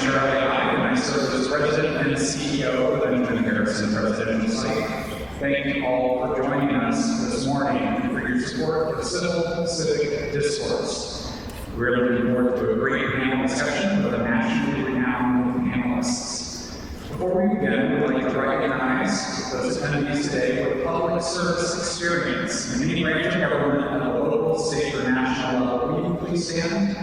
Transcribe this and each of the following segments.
Charlie I, and I serve as President and CEO of the Benjamin Harrison Presidential Site. Thank you all for joining us this morning and for your support of civil civic discourse. We're looking forward to a great panel discussion with a nationally renowned panelists. Before we begin, we'd like to recognize those attendees today with public service experience in any branch of government at a local, state, or national level. Will you please stand?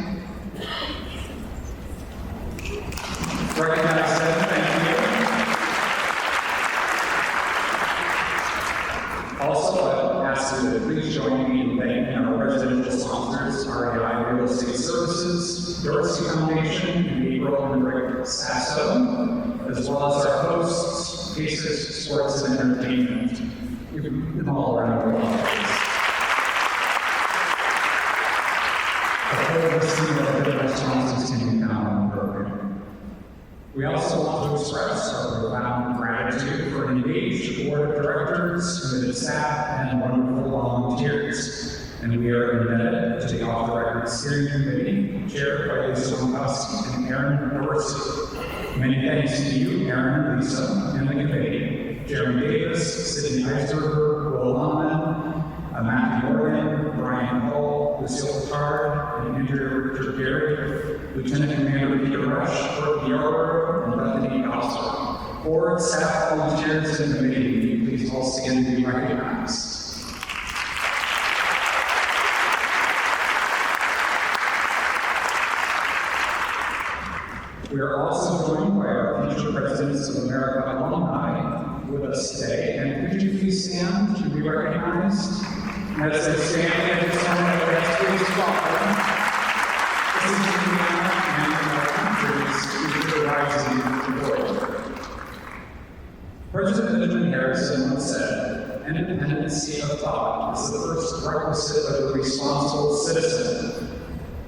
Recognize them. Thank you. Also, I'll ask you to please join me in thanking our residential sponsors, REI Real Estate Services, Dorsey Foundation, and April and Rick Sasso, as well as our hosts, Pacers, Sports, and Entertainment. You can put them all around the world. A full listing of the responses can be found on the program. We also want to express our profound gratitude for an engaged board of directors, committed staff, and wonderful volunteers. And we are indebted to the off-the-record steering committee, chaired by Lisa Monkowski and Aaron Dorsey. Many thanks to you, Aaron, Lisa, and the committee, Jeremy Davis, Sidney Eisberger, Will London, Matthew Morgan, Brian Hall, Lucille Picard, and Richard Gary, Lieutenant Commander Peter Rush, Brooke Yarber, and Bethany Oster. Board, staff, volunteers, and committee, please all stand to be recognized. We are also joined by our future Presidents of America alumni with us today. And could you please stand to be recognized? As they stand, I just want to please welcome this is the and our country's future rising employer. President Benjamin Harrison once said, "Independency of thought is the first requisite of a responsible citizen."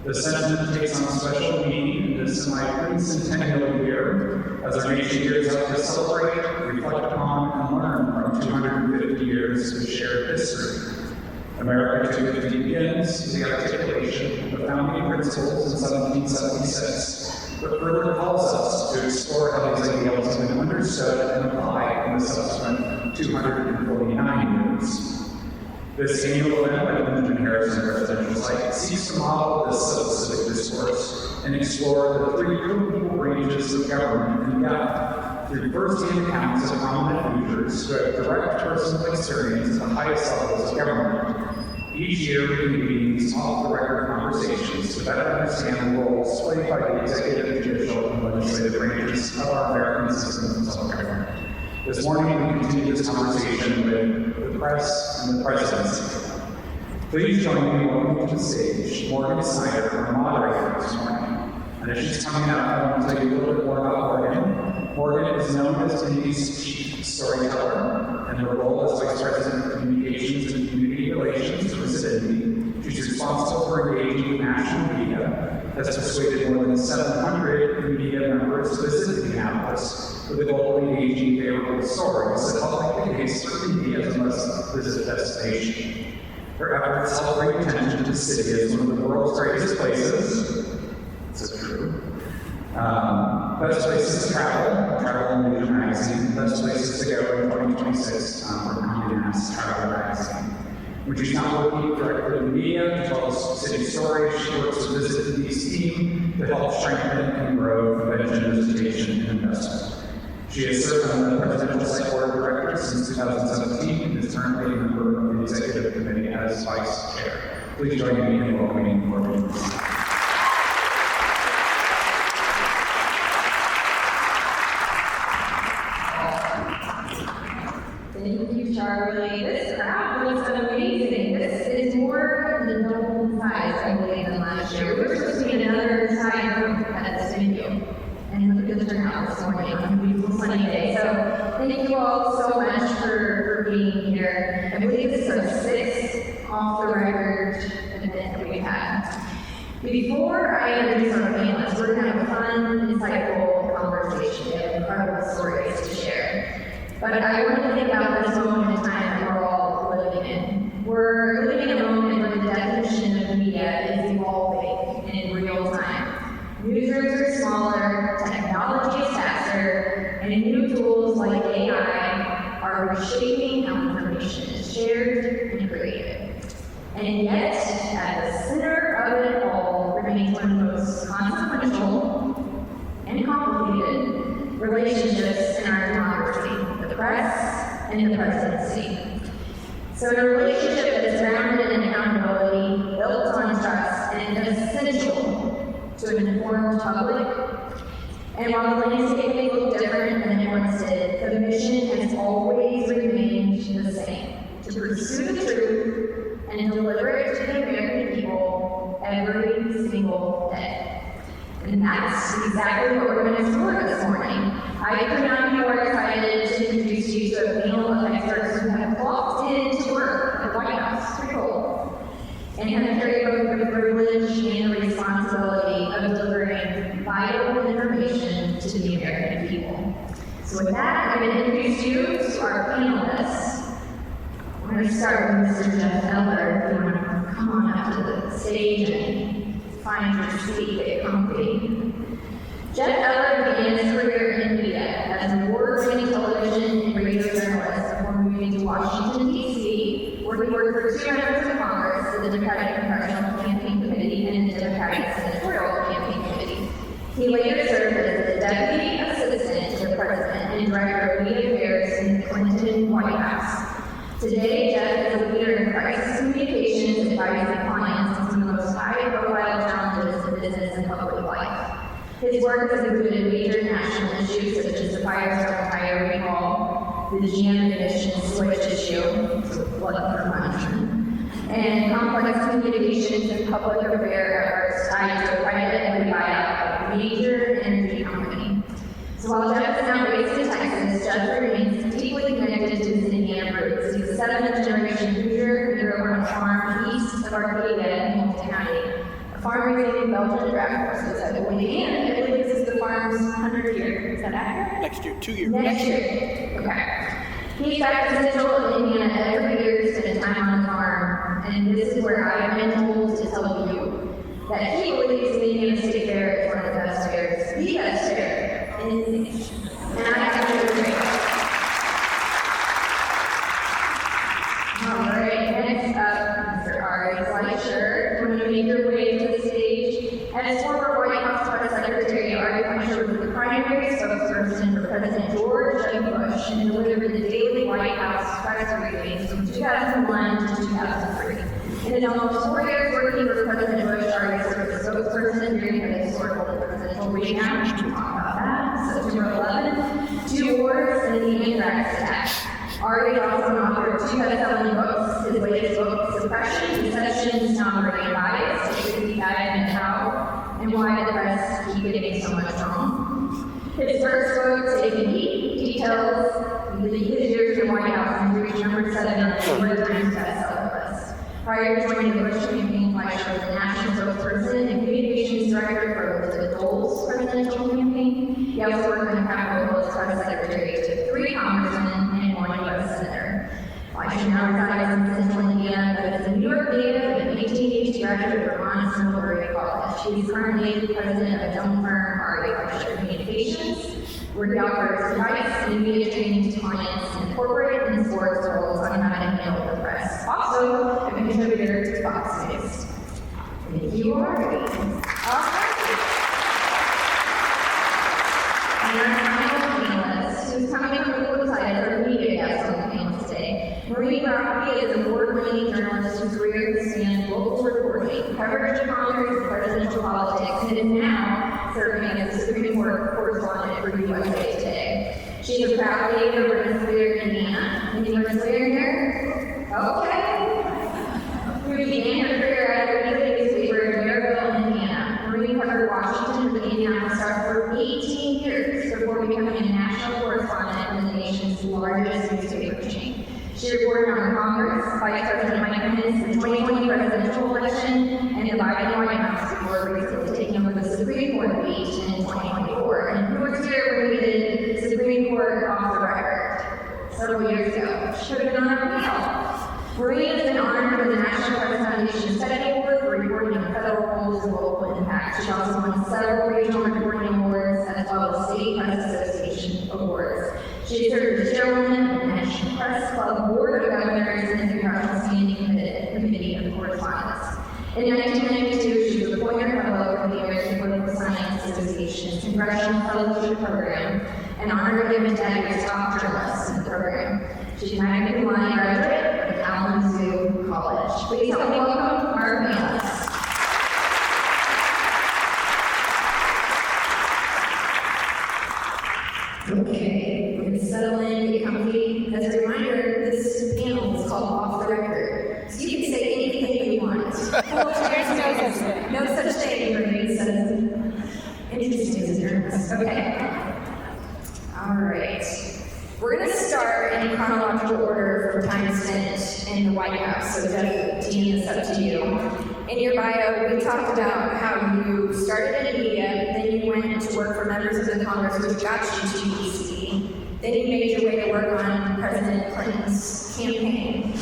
The sentiment takes on special meaning in this semi-quincentennial year as our nation gears up to celebrate, reflect upon, and learn from 250 years of shared history. America 250 begins with the articulation of the founding principles in 1776, but further calls us to explore how these ideals have been understood and applied in the subsequent 249 years. This annual event by the Benjamin Harrison Presidential Site seeks to model this civic discourse and explore the three critical ranges of government in depth through first-hand accounts of prominent leaders who have direct personal experience at the highest levels of government. Each year, we convene these off-the-record conversations to better understand the roles played by the executive, judicial, and legislative branches of our American system of government. This morning, we continue this conversation with the press and the presidency. Please join me in welcoming to the stage Morgan Snyder, our moderator this morning. And as she's coming up, I want to tell you a little bit more about Morgan. Morgan is known as Indy's chief storyteller, and her role as Vice President of Communications and Community Relations for Indy. She's responsible for engaging with national media, has persuaded more than 700 media members to visit Minneapolis with the goal of engaging favorable stories that help make the case for media as a must-visit destination. Her efforts help bring attention to the city as one of the world's greatest places. This is true. Best places to travel and leisure magazine. Best places to go in 2026 for Condé Nast Travel magazine. When she's not working directly with the media to tell us city stories, she works with Visit DC's team to help strengthen and grow convention visitation and investment. She has served on the Presidential Site Board of Directors since 2017 and is currently a member of the Executive Committee as Vice Chair. Please join me in welcoming Morgan. Thank you, Charlie. This crowd looks amazing. This is more than double in size, I believe, than last year. We were supposed to be in another side room at this venue. And look at the turnout this morning on a beautiful sunny day. So thank you all so much for being here. I believe this is our 6th off-the-record event that we've had. Before I introduce our panelists, we're going to have a fun, insightful conversation. We have incredible stories to share. But I want to think about this moment in time that we're all living in. We're living in a moment where the definition of media is evolving and in real time. Newsrooms are smaller, And new tools like AI are reshaping how information is shared and created. And yet, at the center of it all remains one of the most consequential and complicated relationships in our democracy, the press and the presidency. So a relationship that is grounded in accountability, built on trust, and essential to an informed public. And while the landscape may look different than it once did, the mission has always remained the same: to pursue the truth and deliver it to the American people every single day. And that's exactly what we're going to explore this morning. I could not be more excited to introduce you to a panel of experts who have walked into work at the White House, pretty cool, and have carried both the privilege and the responsibility of delivering vital information to the American people. So with that, I'm going to introduce you to our panelists. We're going to start with Mr. Jeff Eller. If you want to come on up to the stage and find your seat, get comfy. Jeff Eller began his career in media as an award-winning television and radio journalist before moving to Washington, D.C., where he worked for 2 members of Congress, the Democratic Congressional Campaign Committee and the Democratic Senatorial Campaign Committee. He later served as the Deputy Assistant to the President and Director of Media Affairs in the Clinton White House. Today, Jeff is a leader in crisis communications, advising clients on some of the most high-profile challenges in business and public life. His work has included major national issues such as the Firestone tire recall, the GM emission switch issue, blood prevention, and complex communications and public affairs efforts tied to a private equity buyout of a major energy company. So while Jeff is now based in Texas, Jeff remains deeply connected to his Indiana roots. He's a 7th-generation Hoosier who grew up on a farm east of Arcadia in Hamilton County. A farm raising Belgian draft horses at the Indiana. I believe this is the farm's 100th year. Is that accurate? Next year, 2 years. Next year. Okay. He's back to Central of Indiana every year to spend time on the farm. And this is where I have been told to tell you that he believes the Indiana State Fair is one of the best fairs, the best fair in the nation. And I have to agree. All right, next up, Mr. Ari Fleischer. We're going to make your way to the stage. As former White House Press Secretary, Ari Fleischer was the primary spokesperson for President George W. Bush and delivered the daily White House press briefings from 2001 to 2003. In his almost 4 years working for President Bush, Ari served as spokesperson during the historical presidential recount. We'll talk about that. September 11, 2 wars, and the anthrax attack. Ari is also an author of 2 best-selling books. His latest book, Suppression, Deception, Snobbery, and Bias, a deep dive into how and why the press keep getting so much wrong. His first book, Take a Peek, details his years in the White House and reached number 7 on the New York Times bestseller list. Prior to joining the Bush campaign, Fleischer was the national spokesperson and communications director for Elizabeth Dole's presidential campaign. He also worked on Capitol Hill as press secretary to 3 congressmen and 1 U.S. senator. Fleischer now resides in Central Indiana, but is a New York native and 1880 graduate of Vermont's Millbury College. He is currently the president of his own firm, Ari Fleischer Communications, where he offers advice and media training to clients in corporate and sports roles on how to handle the press. Also, a contributor to Fox News. Thank you, Ari. And our final panelist, who's coming from the side of our media guest on the panel today, Marie Rockby is an award-winning journalist whose career has spanned local reporting, coverage of Congress and presidential politics, and is now serving as the Supreme Court correspondent for USA Today. She is a proud native of Rensselaer, Indiana. Any Rensselaer here? Okay. Who began her career at a weekly newspaper in Maryville, Indiana. Marie covered Washington with the Indianapolis Star for 18 years before becoming a national correspondent for the nation's largest newspaper chain. She reported on Congress, Vice President Mike Pence, the 2020 presidential election, and the Biden White House before recently taking over the Supreme Court beat in 2024. And who was here when we did Supreme Court off the record several years ago? Should have been on our panel. Marie has been honored with the National Press Foundation Study Award for reporting on federal roles and local impact. She also won several regional reporting awards as well as state press association awards. Congressional Fellowship Program, an honor given to every top journalist in the program. She's magna cum laude graduate of Kalamazoo College. Please help me welcome our panelists. Okay, we're going to settle in, get comfy. As a reminder, this panel is called Off the Record. So you can say anything you want. No such thing, Renee says. Interesting as a journalist. Okay. All right. We're going to start in chronological order from time spent in the White House. So, Dean, it's up to you. In your bio, we talked about how you started in media, then you went to work for members of the Congress, which got you to DC. Then you made your way to work on President Clinton's campaign.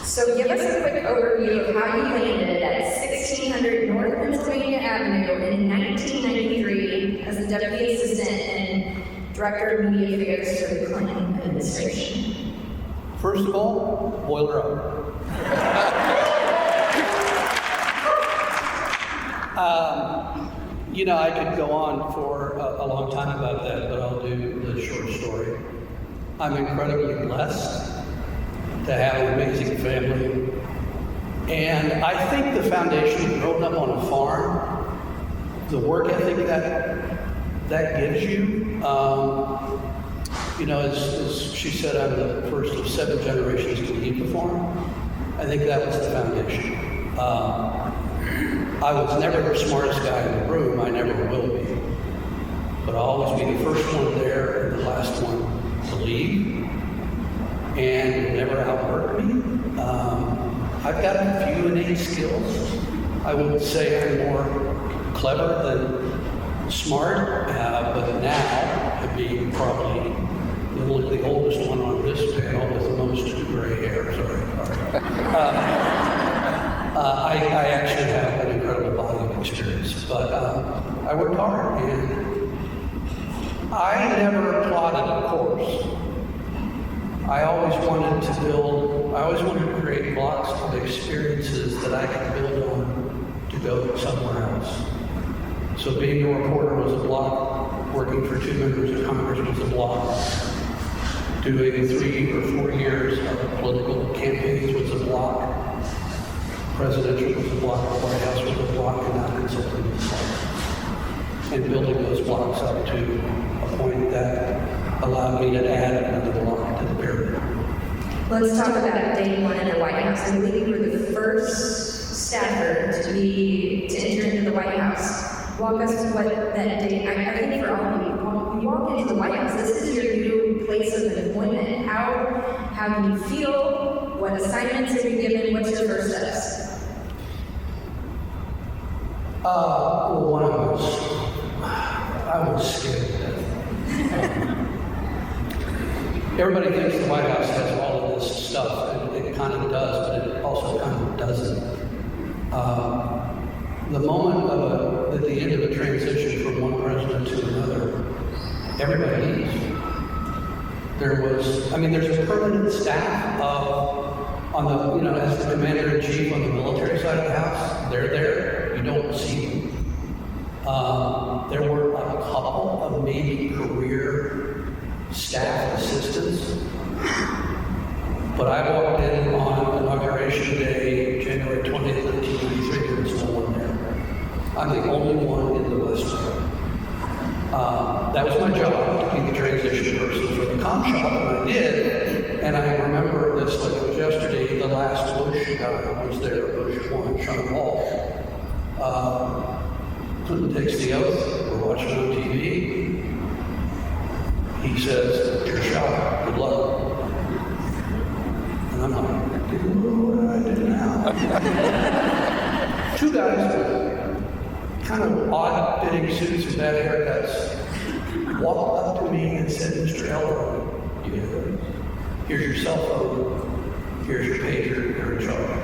So give us a quick overview of how you landed at 1600 North Pennsylvania Avenue in 1993 as the Deputy Assistant and Director of Media Affairs for the Clinton administration. First of all, boiler up. I could go on for a long time about that, but I'll do the short story. I'm incredibly blessed to have an amazing family. And I think the foundation of growing up on a farm, the work ethic that gives you, as she said, I'm the first of 7 generations to leave the farm. I think that was the foundation. I was never the smartest guy in the room, I never will be. But I'll always be the first one there and the last one to leave. And you'll never outwork me. I've got a few innate skills. I would say I'm more clever than smart, but now, being probably the oldest one on this panel with the most gray hair, I actually have an incredible body of experience, but I worked hard, and I never plotted a course. I always wanted to create blocks of experiences that I could build on to go somewhere else. So being a reporter was a block, working for 2 members of Congress was a block, doing 3 or 4 years of political campaigns was a block, presidential was a block, the White House was a block, and now consulting was a block. And building those blocks up to a point that allowed me to add another block to the pyramid. Let's talk about day one in the White House. I believe you were the first staffer to enter into the White House. Walk us through what that day, I think for all of you, when you walk into the White House, this is your new place of employment. How do you feel? What assignments are you given? What's your first steps? I was scared. Everybody thinks the White House has all of this stuff, and it kind of does, but it also kind of doesn't. The moment at the end of a transition from one president to another, everybody leaves. There's a permanent staff as the commander-in-chief on the military side of the house. They're there. You don't see them. There were a couple of maybe career staff assistants, but I walked in on Inauguration Day, January 20th, 1993, there was no one there. I'm the only one in the West Wing. That was my job, to be the transition person for the comm shop, and I did. And I remember this like it was yesterday, the last Bush guy was there, Bush 1, Sean Hall. Clinton takes the oath, we're watching on TV. He says, "Your shot, good luck." And I'm like, what do I do now? 2 guys with kind of odd-fitting suits and bad haircuts walked up to me and said, "Mr. Eller, here's your cell phone, here's your pager, you're in charge."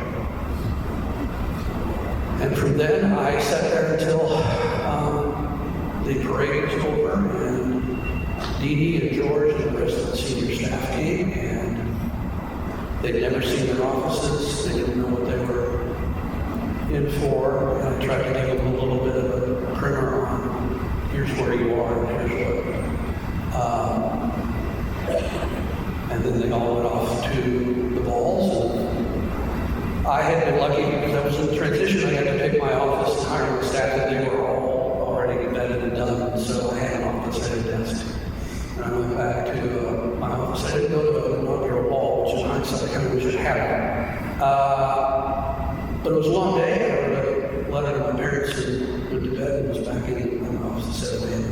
And from then, I sat there until the parade was over, and Dee Dee and George and the rest of the senior staff came, and they'd never seen their offices. They didn't know what they were in for. And I tried to give them a little bit of a primer on, here's where you car, and here's what. And then they all went off to the balls. And I had been lucky because I was in transition. I had to take my office and hire my staff, and they were all already embedded and done. So I had an office, I had a desk. And I went back to my office. I didn't go to an inaugural ball, which is hindsight, I kind of wish it happened. But it was a long day. I wrote a letter to my parents and went to bed and was back in my office at 7 a.m.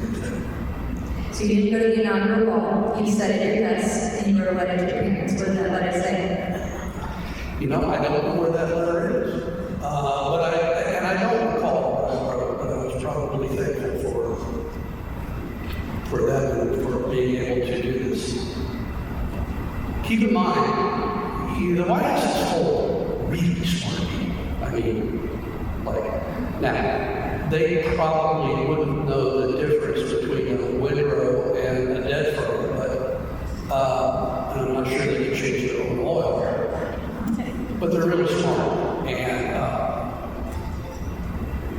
So you didn't go to the inaugural ball, you sat at your desk, and you wrote a letter to your parents. What did that letter say? You know, I don't know where that letter is. I don't recall what I wrote, but I was probably thankful for them and for being able to do this. Keep in mind, the White House is full of really smart people. I mean, now, they probably wouldn't know the difference between a windrow and a dead fir, and I'm not sure they can change their own oil. But they're really smart, and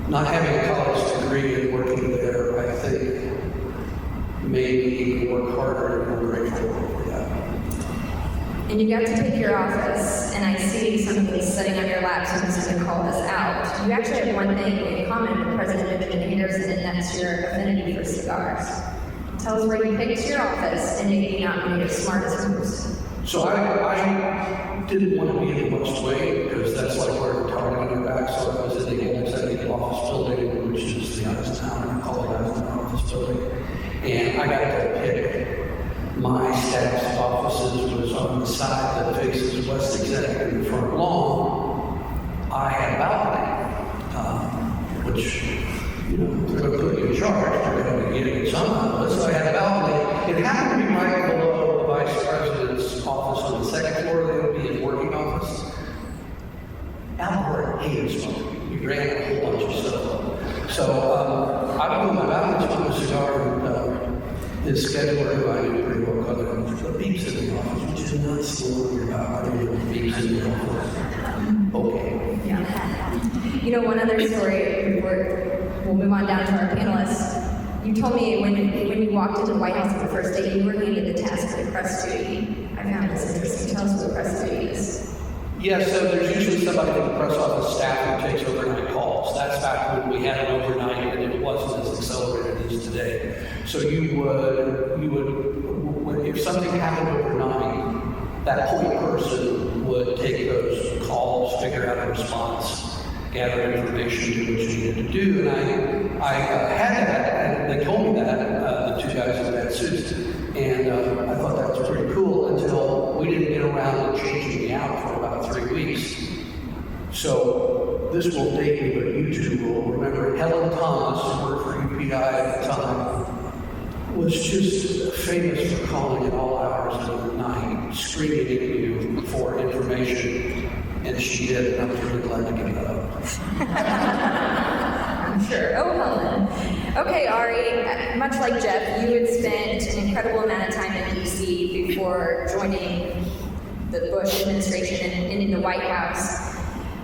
not having a college degree and working there, I think, made me work harder and more grateful for that. And you got to pick your office, and I see something sitting on your lap, so I'm just going to call this out. You actually have one thing in common with President Harrison, and that's your affinity for cigars. Tell us where you picked your office, and maybe not made the smartest moves. So I didn't want to be in the West Wing, because that's like where the target on your back, so I was in the old executive office building, which is the Eisenhower, I call it Eisenhower office building, and I got to pick my staff's offices was on the side that faces West Executive in the front lawn. I had a balcony, which, you know, they're going to put you in charge. They're going to get you somehow. So I had a balcony. It happened to be right below the vice president's office on the second floor. They would be his working office. Al Gore hated smoking. He ran a whole bunch of stuff. So I would put my balcony on a cigar and his scheduler, who I knew pretty well, covered him, the beeps in the office, which is not slow about. I don't know what beeps in the office. Okay. Yeah. You know, one other story before we'll move on down to our panelists. You told me when you walked into the White House on the first day, you were leading the task for press duty. I found this interesting. Tell us what press duty is. Yes, so there's usually somebody from the press office staff who takes overnight calls. That's back when we had an overnight and it wasn't as accelerated as today. So you would, if something happened overnight, that point person would take those calls, figure out a response, gather information, do what you needed to do. And I had that, and they told me that, the two guys in red suits. And I thought that was pretty cool until we didn't get around to changing me out for about 3 weeks. So this will date me, but you two will remember Helen Thomas, who worked for UPI at the time, was just famous for calling at all hours of the night, screaming at you for information. And she did, and I was really glad to give that up. I'm sure. Oh, Helen. Okay, Ari, much like Jeff, you had spent an incredible amount of time in D.C. before joining the Bush administration and in the White House.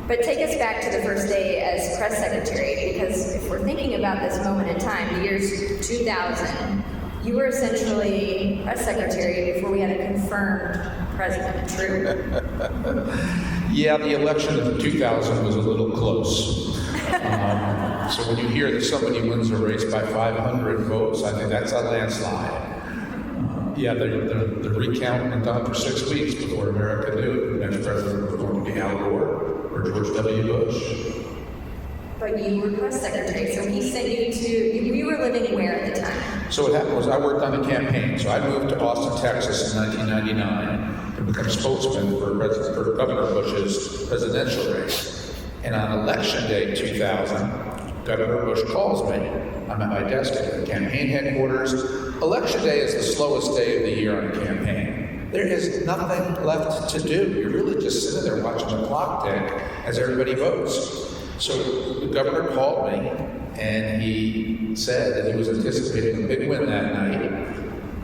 But take us back to the first day as press secretary, because if we're thinking about this moment in time, the year's 2000, you were essentially press secretary before we had a confirmed president. True? Yeah, the election of 2000 was a little close. So when you hear that somebody wins a race by 500 votes, I think that's a landslide. The recount went on for 6 weeks before America knew the next president was going to be Al Gore or George W. Bush. But you were press secretary, so he sent you to, you were living where at the time? So what happened was I worked on the campaign. So I moved to Austin, Texas in 1999 to become spokesman for Governor Bush's presidential race. And on election day 2000, Governor Bush calls me. I'm at my desk at the campaign headquarters. Election day is the slowest day of the year on a campaign. There is nothing left to do. You're really just sitting there watching the clock tick as everybody votes. So the governor called me and he said that he was anticipating a big win that night,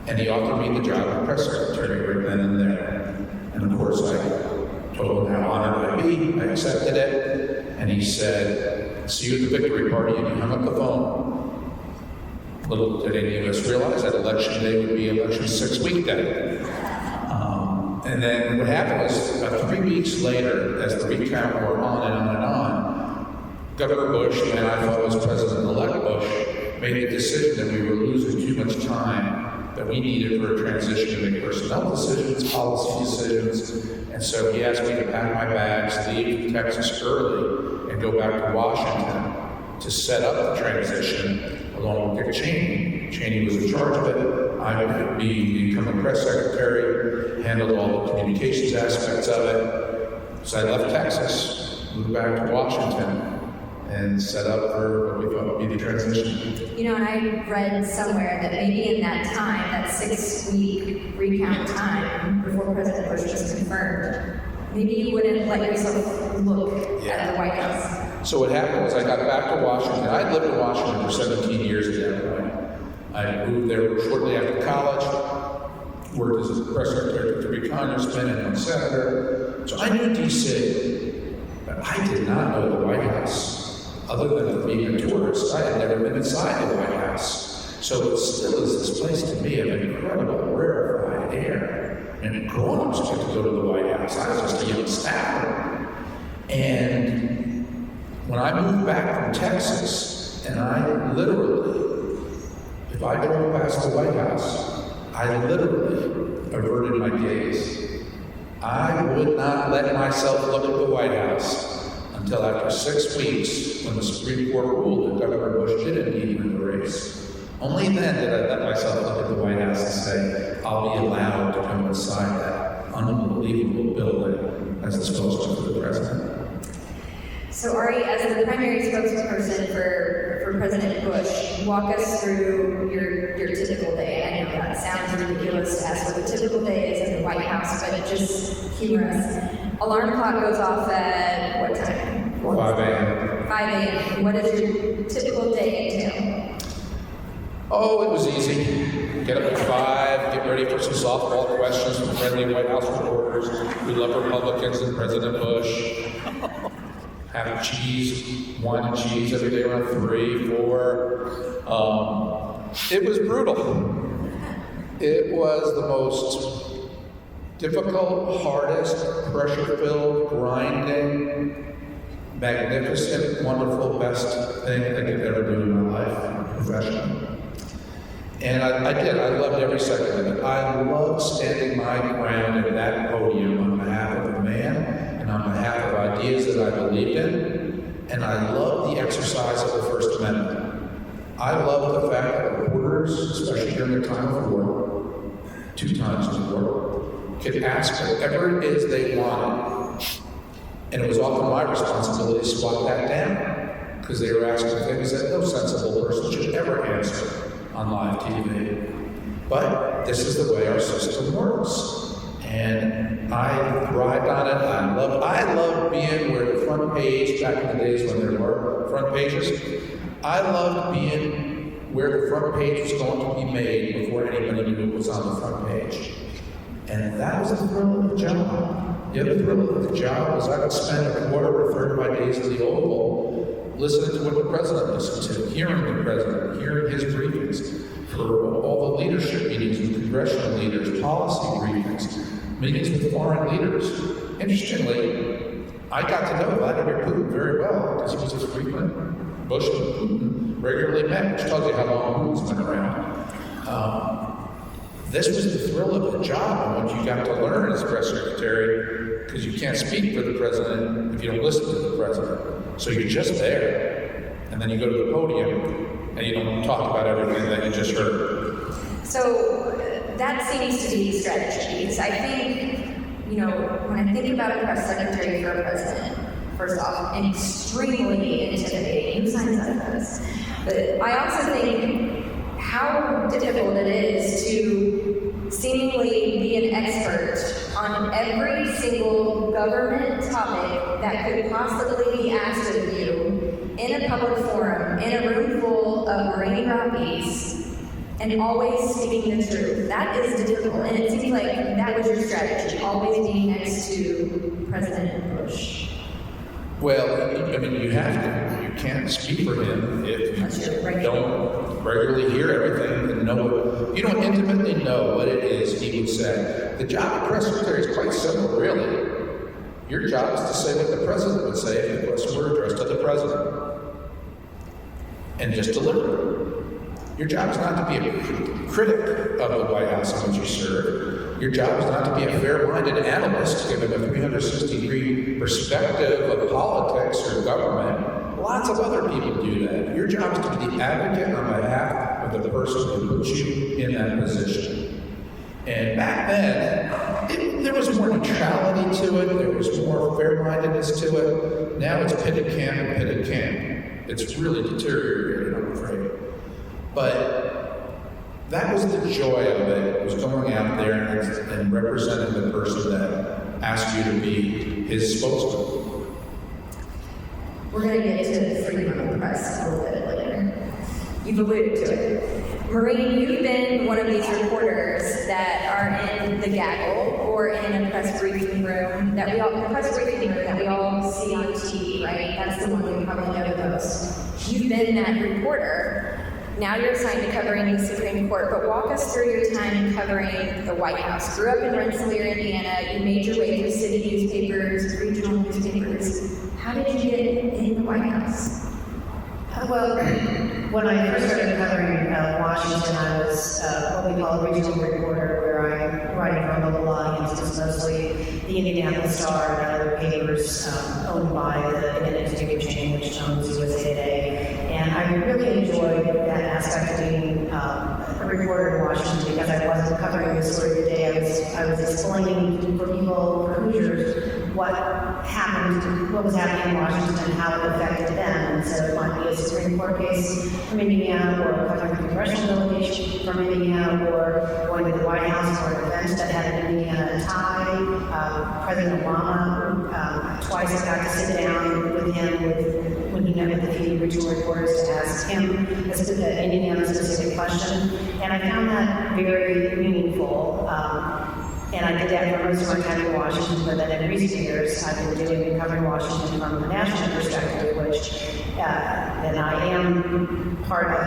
and he offered me the job of press secretary right then and there. And of course I told him how honored I'd be. I accepted it, and he said, "See you at the victory party," and he hung up the phone. Little did any of us realize that election day would be election 6-week day. And then what happened was about 3 weeks later, as the recount wore on and on and on, Governor Bush, and I thought was President-elect Bush, made the decision that we were losing too much time, that we needed for a transition to make personnel decisions, policy decisions, and so he asked me to pack my bags, leave Texas early, and go back to Washington to set up the transition along with Dick Cheney. Cheney was in charge of it. I would be the incumbent press secretary, handled all the communications aspects of it. So I left Texas, moved back to Washington, and set up for what we thought would be the transition. You know, and I read somewhere that maybe in that time, that 6-week recount time before President Bush was confirmed, maybe you wouldn't let yourself look at the White House. So what happened was I got back to Washington. I'd lived in Washington for 17 years at that point. I moved there shortly after college, worked as a press secretary for 3 congressmen and 1 senator. So I knew D.C., but I did not know the White House. Other than being a tourist, I had never been inside the White House. So it still is this place to me of incredible, rarefied air. And grown-ups get to go to the White House. I was just a young staffer. And when I moved back from Texas, and I literally, if I drove past the White House, I literally averted my gaze. I would not let myself look at the White House until after 6 weeks, when the Supreme Court ruled that Governor Bush did indeed win the race. Only then did I let myself look at the White House and say, I'll be allowed to come inside that unbelievable building as the spokesman for the president. So Ari, as the primary spokesperson for President Bush, walk us through your typical day. I know that sounds ridiculous to ask what the typical day is in the White House, but just humor us. Alarm clock goes off at what time? 5 a.m. 5 a.m. What does your typical day entail? Oh, it was easy. Get up at 5, get ready for some softball questions from friendly White House reporters who love Republicans and President Bush. Have cheese, wine and cheese every day around 3, 4. It was brutal. It was the most difficult, hardest, pressure-filled, grinding, magnificent, wonderful, best thing I could ever do in my life, professionally. And I did. I loved every second of it. I loved standing my ground at that podium on behalf of a man and on behalf of ideas that I believed in. And I loved the exercise of the First Amendment. I loved the fact that reporters, especially during the time of war, 2 times in the war, could ask whatever it is they wanted. And it was often my responsibility to swat that down, because they were asking things that no sensible person should ever answer on live TV. But this is the way our system works. And I thrived on it. I loved being where the front page, back in the days when there were front pages, I loved being where the front page was going to be made before anybody knew it was on the front page. And that was the thrill of the job. The other thrill of the job was I would spend a quarter or a third of my days in the Oval listening to what the president listened to, hearing the president, hearing his briefings, for all the leadership meetings with congressional leaders, policy briefings, meetings with foreign leaders. Interestingly, I got to know Vladimir Putin very well because he was his frequent. Bush and Putin regularly met, which tells you how long Putin's been around. This was the thrill of the job and what you got to learn as press secretary, because you can't speak for the president if you don't listen to the president. So you're just there, and then you go to the podium, and you don't talk about everything that you just heard. So that seems to be strategy. Because I think, when I think about a press secretary for a president, first off, extremely intimidating. Who signs up for this? But I also think how difficult it is to seemingly be an expert on every single government topic that could possibly be asked of you in a public forum, in a room full of Marine Rockies, and always speaking the truth. That is difficult, and it seems like that was your strategy, always being next to President Bush. Well, I mean, you have to. You can't speak for him if you don't regularly hear everything and know what, you don't intimately know what it is, he would say. The job of press secretary is quite simple, really. Your job is to say what the president would say if the question were addressed to the president. And just deliver. Your job is not to be a critic of the White House in which you serve. Your job is not to be a fair-minded analyst, giving a 360-degree perspective of politics or government. Lots of other people do that. Your job is to be the advocate on behalf of the person who put you in that position. And back then, there was more neutrality to it, there was more fair-mindedness to it. Now it's pitted camp and pitted camp. It's really deteriorated, I'm afraid. But that was the joy of it, was going out there and representing the person that asked you to be his spokesman. We're going to get to freedom of the press a little bit later. You've alluded to it. Maureen, you've been one of these reporters that are in the gaggle or in a press briefing room that we all see on TV, right? That's the one we probably know the most. You've been that reporter. Now you're assigned to covering the Supreme Court, but walk us through your time covering the White House. Grew up in Rensselaer, Indiana. You made your way through city newspapers, regional newspapers. How did you get in the White House? Well, when I first started covering Washington, I was what we call a regional reporter, where I'm writing for a local audience. It's mostly the Indianapolis Star and other papers owned by the independent newspaper chain, which owns USA Today. And I really enjoyed that aspect of being a reporter in Washington, because I wasn't covering the story of the day. I was explaining for people, for Hoosiers, what was happening in Washington, and how it affected them. And so it might be a Supreme Court case from Indiana, or covering a congressional delegation from Indiana, or going to the White House for an event that had an Indiana tie. President Obama, twice I got to sit down with him when he met with the few regional reporters to ask him an Indiana-specific question. And I found that very meaningful. And I did that for most of my time in Washington, but then in recent years, I've been covering Washington from a national perspective, which then I am part of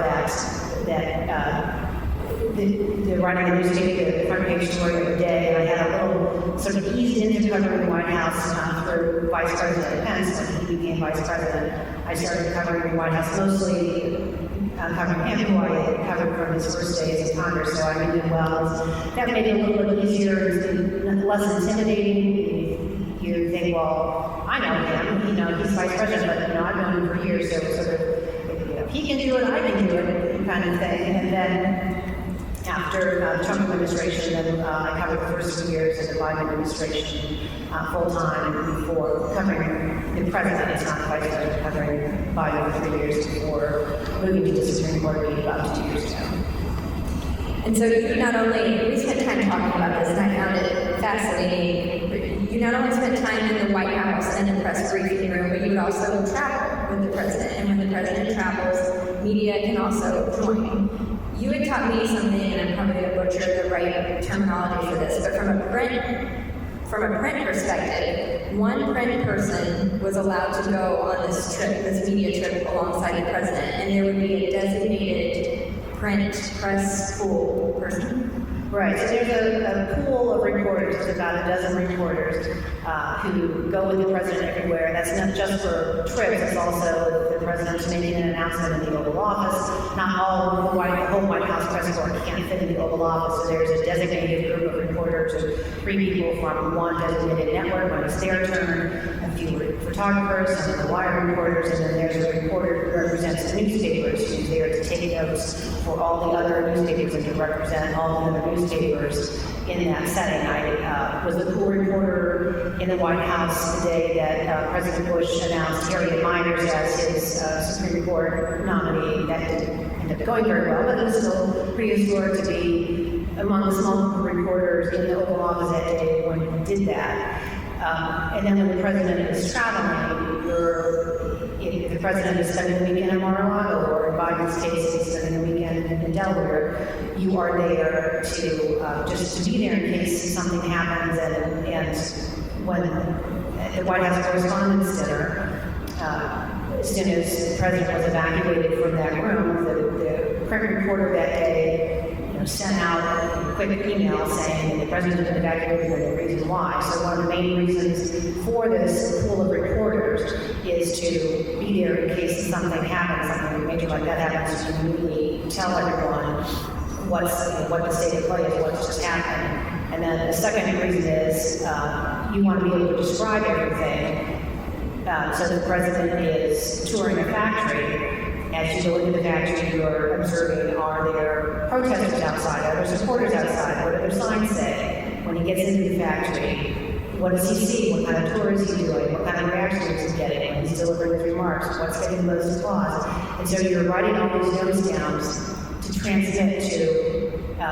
the writing the newspaper, the front page story of the day. And I had a little sort of eased into covering the White House for Vice President Pence when he became Vice President. I started covering the White House mostly covering him, who I had covered from his first days in Congress, so I knew him well. That made it a little bit easier and less intimidating. You think, well, I know him, he's Vice President, but I've known him for years, so sort of, he can do it, I can do it, kind of thing. And then after the Trump administration, then I covered the first 2 years of the Biden administration full-time before covering the president. It's not quite covering Biden for 3 years before moving to the Supreme Court about 2 years ago. And so you not only, we spent time talking about this, and I found it fascinating, but you not only spent time in the White House and the press briefing room, but you would also travel with the president. And when the president travels, media can also join. You had taught me something, and I'm probably going to butcher the right terminology for this, but from a print perspective, one print person was allowed to go on this trip, this media trip alongside the president, and there would be a designated press pool person. Right, so there's a pool of reporters, there's about a dozen reporters who go with the president everywhere. That's not just for trips, it's also the president's making an announcement in the Oval Office. Not all the whole White House press corps can't fit in the Oval Office, so there's a designated group of reporters, or 3 people from one designated network when it's their turn, a few photographers, some of the wire reporters, and then there's a reporter who represents the newspapers, who's there to take notes for all the other newspapers and to represent all the other newspapers in that setting. I was the pool reporter in the White House the day that President Bush announced Harriet Miners as his Supreme Court nominee. That didn't end up going very well, but it was still pretty historic to be among the small group of reporters in the Oval Office that day when he did that. And then when the president is traveling, if the president is spending the weekend in Mar-a-Lago, or in Biden's case, he's spending the weekend in Delaware, you are there to just to be there in case something happens. And when at the White House Correspondents' Dinner, as soon as the president was evacuated from that room, the print reporter that day, sent out a quick email saying that the president had been evacuated and the reason why. So one of the main reasons for this pool of reporters is to be there in case something happens, something major like that happens, to immediately tell everyone what the state of play is, what's just happened. And then the second reason is you want to be able to describe everything. So the president is touring a factory. As you go into the factory, you're observing, are there protesters outside? Are there supporters outside? What do their signs say? When he gets into the factory, what does he see? What kind of tour is he doing? What kind of reaction is he getting when he's delivering his remarks? What's getting the most applause? And so you're writing all these notes down to transmit to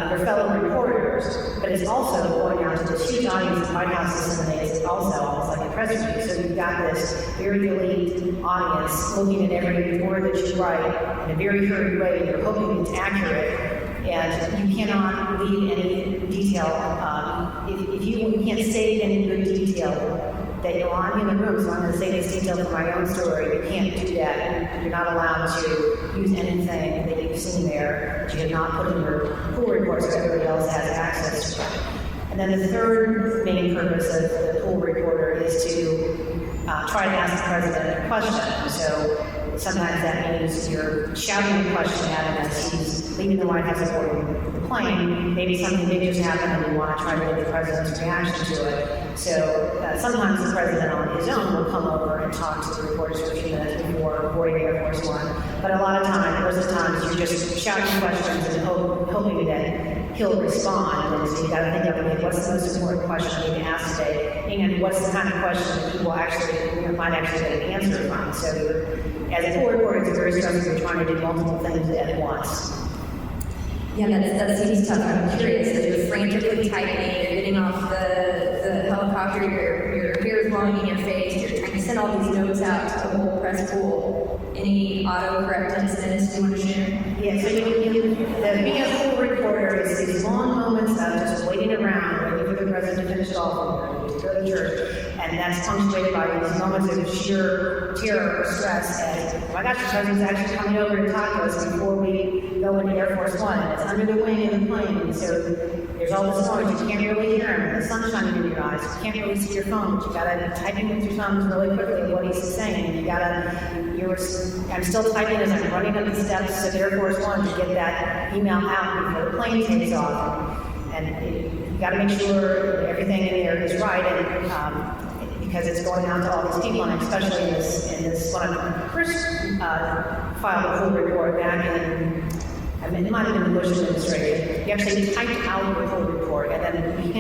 your fellow reporters, but it's also going out to this huge audience. The White House disseminates it also almost like a press release. So you've got this very elite audience looking at every word that you write in a very hurried way. You're hoping it's accurate, and you cannot leave any detail. If you can't say any good detail that I'm in the room, so I'm going to say this detail for my own story. You can't do that. You're not allowed to use anything that you've seen there that you have not put in your pool report so everybody else has access to it. And then the third main purpose of the pool reporter is to try to ask the president a question. So sometimes that means you're shouting a question at him as he's leaving the White House boarding the plane. Maybe something big just happened and you want to try to get the president's reaction to it. So sometimes the president on his own will come over and talk to the reporters for a few minutes before boarding Air Force One. But a lot of times, most of the times, you're just shouting questions and hoping that he'll respond. And so you got to think of, okay, what's the most important question I need to ask today? And what's the kind of question that people might actually get an answer from? So as a pool reporter, it's very stressful. You're trying to do multiple things at once. Yeah, that seems tough. I'm curious. So you're frantically typing, you're getting off the helicopter, your hair is blowing in your face, you're trying to send all these notes out to the whole press pool. Any autocorrect incidents you want to share? Yeah, so being a pool reporter is these long moments of just waiting around, waiting for the president to finish golfing, to go to church, and that's punctuated by these moments of sheer terror or stress as, oh my gosh, the president's actually coming over to talk to us before we go into Air Force One. It's under the wing of the plane, and so there's all this noise. You can't really hear him. The sun's shining in your eyes. You can't really see your phone. But you gotta type in with your thumbs really quickly what he's saying. I'm still typing as I'm running up the steps of Air Force One to get that email out before the plane takes off. And you gotta make sure everything in there is right, and because it's going out to all these people, and especially in this when I first filed a full report back in. It might have been the Bush administration. You actually typed out the full report, and then you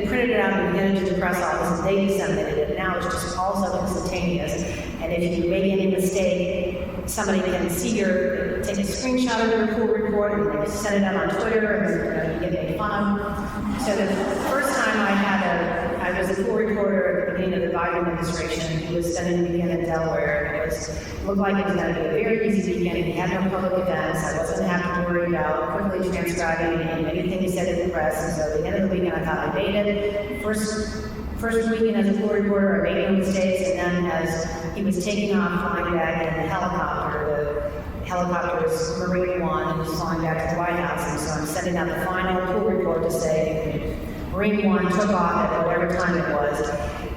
printed it out and handed it to the press office, and they disseminated it. Now it's just also instantaneous. And if you make any mistake, somebody can take a screenshot of your full report, and they send it out on Twitter, and you get made fun of. So the first time I was a full reporter at the beginning of the Biden administration. He was spending the weekend in Delaware, and it looked like it was going to be a very easy weekend. He had no public events. I wasn't going to have to worry about quickly transcribing anything he said to the press. And so at the end of the weekend, I thought I made it. First weekend as a full reporter, I made no mistakes. And then as he was taking off, flying back in the helicopter was Marine One, and was flying back to the White House. And so I'm sending out the final full report to say, Marine One took off at whatever time it was.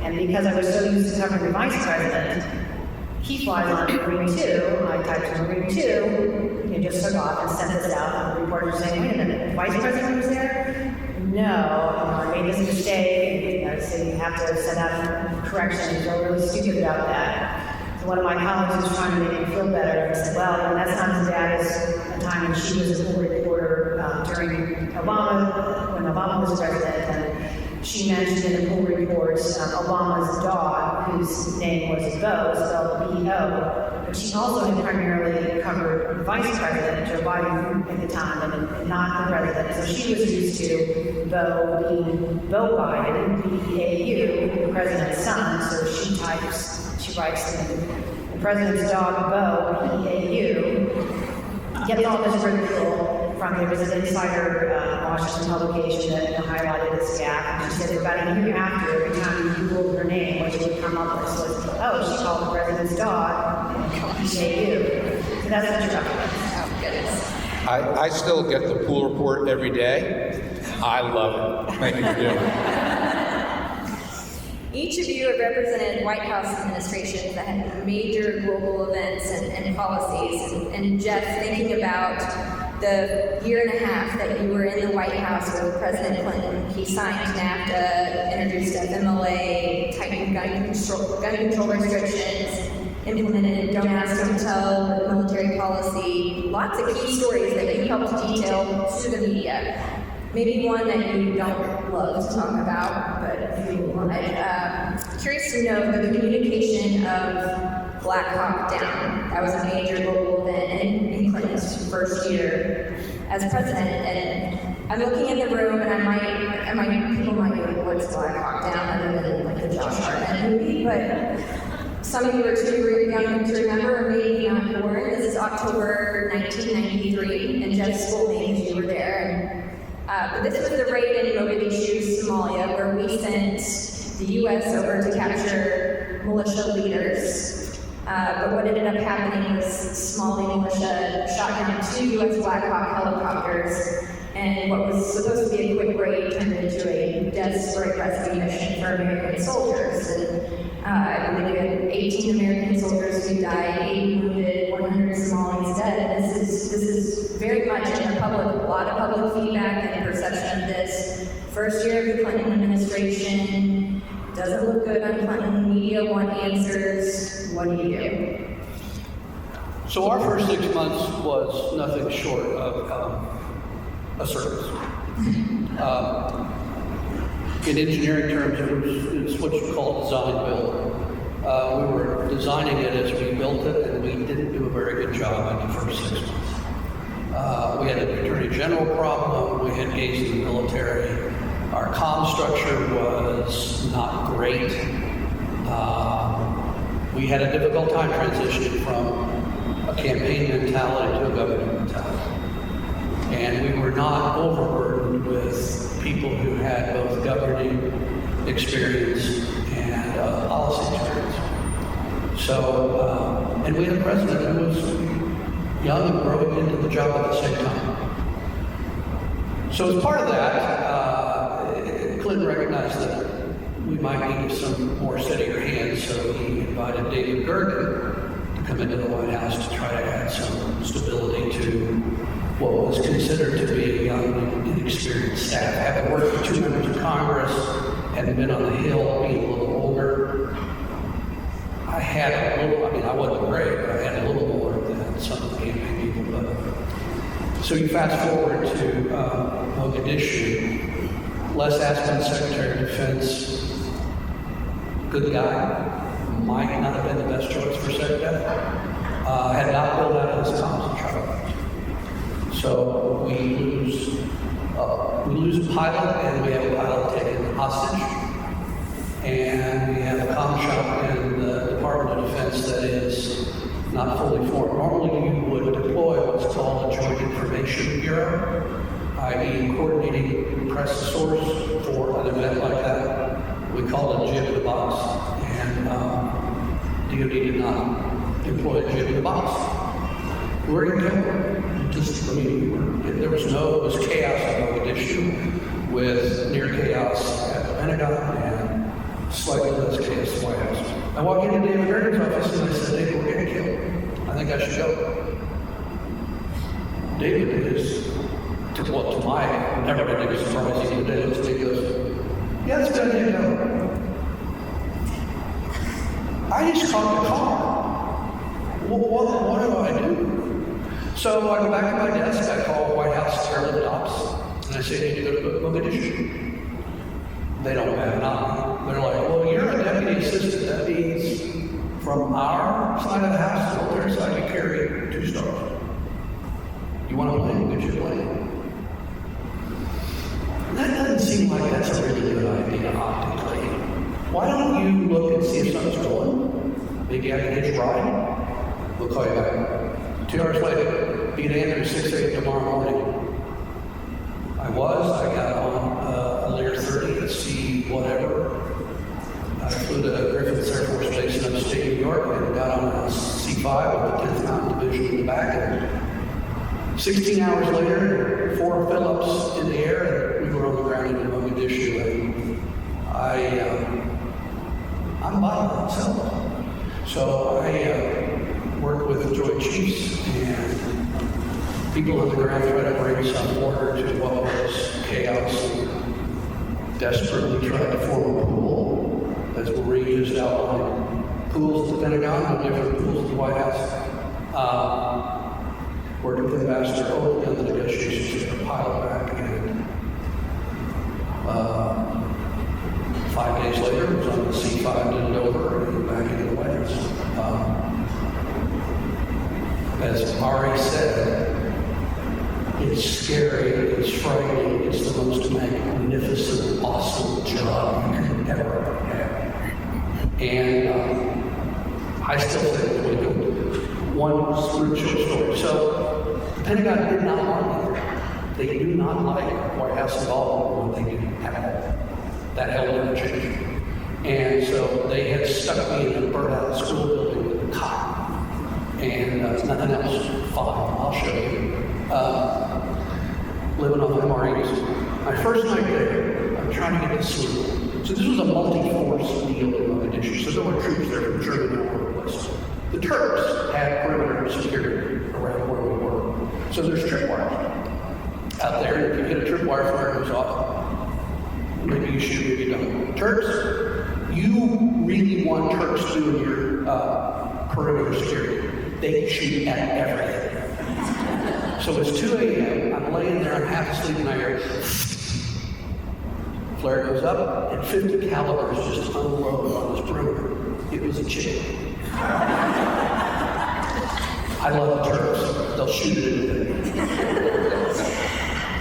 And because I was so used to covering the vice president, he flies on Marine 2. I typed Marine 2 and just took off and sent this out. And the reporter saying, wait a minute, the vice president was there? No, I made this mistake. I said you have to send out corrections. You're really stupid about that. So one of my colleagues was trying to make me feel better. And said, well, that's not as bad as a time when she was a full reporter during Obama, when Obama was president. And she mentioned in the pool reports Obama's dog, whose name was Bo, spelled B-O, but she also had primarily covered Vice President Joe Biden at the time, and not the president. So she was used to Bo being Bo Biden, B-E-A-U, the president's son. So she writes the president's dog, Bo, B-E-A-U, gets all this ridicule. There was an insider Washington publication that highlighted this gap, and she said about a year after, every time you Googled her name, what she would come up with was, oh, she called the president's dog B-A-U. So that's what you're talking about. Oh, goodness. I still get the pool report every day. I love it. Thank you for doing it. Each of you have represented White House administrations that had major global events and policies. And Jeff, thinking about the year and a half that you were in the White House with President Clinton, he signed NAFTA, introduced FMLA, tightened gun control restrictions, implemented Don't Ask, Don't Tell military policy, lots of key stories that you helped detail to the media. Maybe one that you don't love to talk about, but if you want, curious to know the communication of Black Hawk Down. That was a major global event in Clinton's first year as president. And I'm looking in the room, and people might be like, what's Black Hawk Down, other than like the Josh Hartnett movie, but some of you are too young to remember, or maybe not born. This is October 1993, and Jeff's full name, you were there. But this was the raid in Mogadishu, Somalia, where we sent the U.S. over to capture militia leaders. But what ended up happening was Somali militia shot down 2 U.S. Black Hawk helicopters, and what was supposed to be a quick raid turned into a desperate rescue mission for American soldiers. And, I believe we had 18 American soldiers who died, 80 wounded, 100 Somalis dead. And this is very much in the public, a lot of public feedback and perception of this. First year of the Clinton administration, doesn't look good on Clinton, media want answers. What do you do? So our first 6 months was nothing short of a circus. In engineering terms, it's what you call design build. We were designing it as we built it, and we didn't do a very good job in the first 6 months. We had an attorney general problem, we had gays in the military, our comm structure was not great. We had a difficult time transitioning from a campaign mentality to a government mentality. And we were not overburdened with people who had both governing experience and policy experience. So, and we had a president who was young and growing into the job at the same time. So as part of that, Clinton recognized that we might need some more steadier hands, so he invited David Gergen to come into the White House to try to add some stability to what was considered to be a young and inexperienced staff. Having worked for 2 members of Congress and been on the Hill, being a little older, I had a little, I wasn't great, but I had a little more than some of the campaign people. But so you fast forward to Mogadishu, Les Aspin, Secretary of Defense, good guy, might not have been the best choice for SecDef, had not built out his comms chart. So we lose a pilot, and we have a pilot taken hostage, and we have a comm shop in the Department of Defense that is not fully formed. Normally you would deploy what's called a Joint Information Bureau, i.e. coordinating press source for an event like that. We call it a jib in the box, and DOD did not employ a jib in the box. We're in Gainbridge. There was chaos in Mogadishu, with near chaos at the Pentagon and slightly less chaos at the White House. I walked into David Gergen's office and I said, David, we're getting killed. I think I should go. David is, to my never been a surprise, he goes, yeah, it's a good idea to go. I just caught the car. What do I do? So I go back to my desk, I call White House Airlift Ops, and I say, I need to go to Mogadishu. They don't have an eye. They're like, well, you're a deputy assistant. That means from our side of the house to their side, you carry 2 stars. You want to plane? Get your plane. That doesn't seem like that's a really good idea optically. Why don't you look and see if something's going? Maybe I can hitch a ride. We'll call you back. 2 hours later, be at Andrews 6 a.m. tomorrow morning. I got on a Lear 30 to see whatever. I flew to Griffiths Air Force Base in upstate New York and got on a C-5 with the 10th Mountain Division in the back and 16 hours later, 4 Phillips in the air, and we were on the ground in Mogadishu. And I'm by myself. So I worked with the Joint Chiefs and people on the ground tried to bring some order to what was chaos. Desperately tried to form a pool, as Marie just outlined. Pools at the Pentagon, no different pools at the White House. Worked with Ambassador Oakley on the negotiations to compile it back, and 5 days later, it was on the C5 to Dover and back into the White House. As Ari said, it's scary, it's frightening, it's the most magnificent, awesome job you can ever have. And I still think we do. One short story. So, the Pentagon did not like it. They do not like White House involvement when they didn't have all that held in the change. And so they had stuck me in a burnt out school building with a cot. And nothing else. Fine, I'll show you. Living off MREs. My first night there, I'm trying to get to sleep. So this was a multi-force deal in Mogadishu. So there were troops there from Germany all over the place. The Turks had perimeter security around where we were. So there's tripwires out there. If you get a tripwire flare goes off, maybe you shoot, maybe you don't. Turks, you really want Turks doing your perimeter security. They shoot at everything. So it's 2 a.m., I'm laying there, I'm half asleep, and I hear flare goes up, and 50 calibers just unload on this perimeter. It was a chick. I love the Turks. They'll shoot it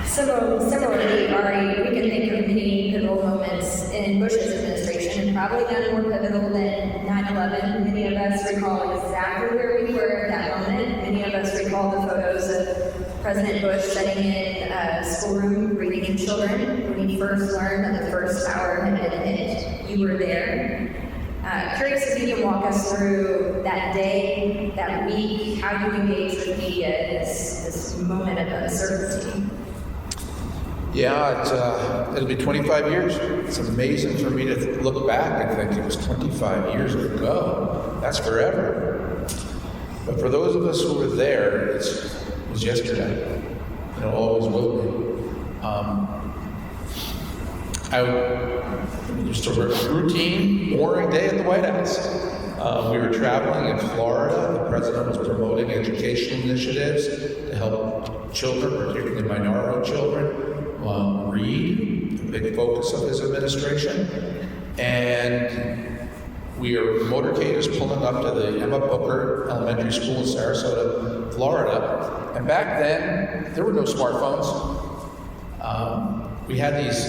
Similarly, Ari, we can think of many pivotal moments in Bush's administration, probably none more pivotal than 9/11. Many of us recall exactly where we were at that moment. Many of us recall the photos of President Bush sitting in a schoolroom reading to children when he first learned that the first tower had been hit. You were there. Curious if you can walk us through that day, that week, how you engaged with media in this moment of uncertainty. Yeah, it'll be 25 years. It's amazing for me to look back and think it was 25 years ago. That's forever. But for those of us who were there, it was yesterday. It always will be. It was a routine, boring day at the White House. We were traveling in Florida. The president was promoting educational initiatives to help children, particularly minority children, read, a big focus of his administration. And we are motorcaders pulling up to the Emma Booker Elementary School in Sarasota, Florida. And back then, there were no smartphones. We had these,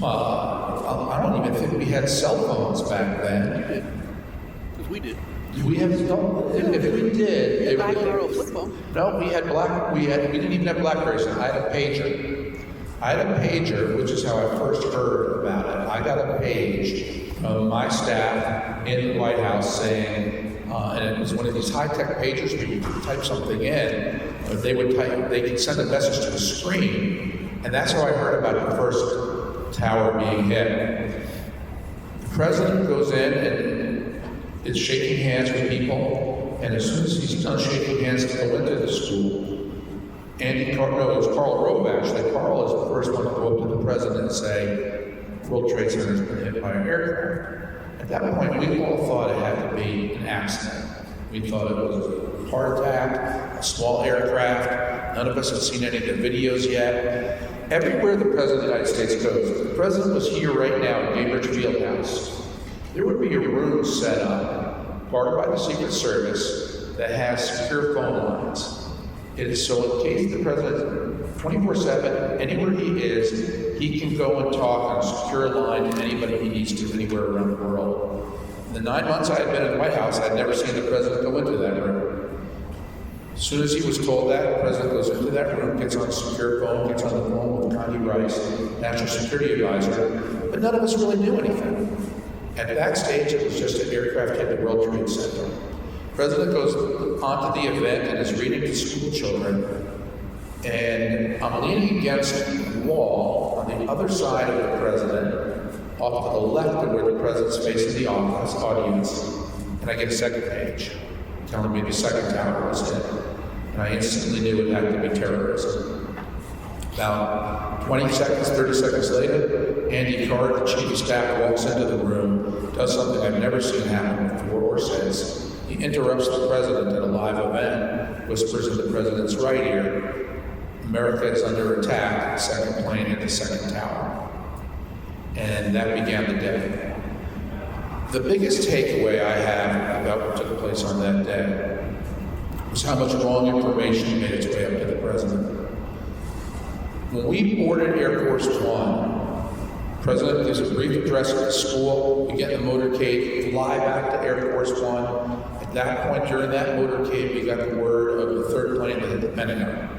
I don't even think we had cell phones back then. Because we did. We have no, if we did, flip phone. no, we didn't even have BlackBerrys. I had a pager, which is how I first heard about it. I got a page from my staff in the White House saying, and it was one of these high-tech pagers where you could type something in, but they could send a message to the screen, and that's how I heard about the first tower being hit. The president goes in and is shaking hands with people, and as soon as he's done shaking hands to go into the school, it was Karl Rove actually. Karl is the first one to go up to the president and say, World Trade Center has been hit by an aircraft. At that point, we all thought it had to be an accident. We thought it was a heart attack, a small aircraft. None of us had seen any of the videos yet. Everywhere the President of the United States goes, if the President was here right now at Gainbridge Fieldhouse, there would be a room set up, guarded by the Secret Service, that has secure phone lines. It is so in case the President, 24/7, anywhere he is, he can go and talk on a secure line to anybody he needs to anywhere around the world. In the 9 months I had been in the White House, I had never seen the President go into that room. As soon as he was told that, the President goes into that room, gets on a secure phone, gets on the phone with Connie Rice, National Security Advisor, but none of us really knew anything. At that stage, it was just an aircraft hit the World Trade Center. The President goes onto the event and is reading to school children, And I'm leaning against the wall on the other side of the president, off to the left of where the president's facing the audience, and I get a second page telling me the second tower was hit. And I instantly knew it had to be terrorism. About 20 seconds, 30 seconds later, Andy Card, the chief of staff, walks into the room, does something I've never seen happen before or since. He interrupts the president at a live event, whispers in the president's right ear, "America is under attack, second plane hit the second tower." And that began the day. The biggest takeaway I have about what took place on that day was how much wrong information made its way up to the president. When we boarded Air Force One, the president gives a brief address at the school, we get in the motorcade, fly back to Air Force One. At that point during that motorcade, we got the word of the third plane that hit the Pentagon.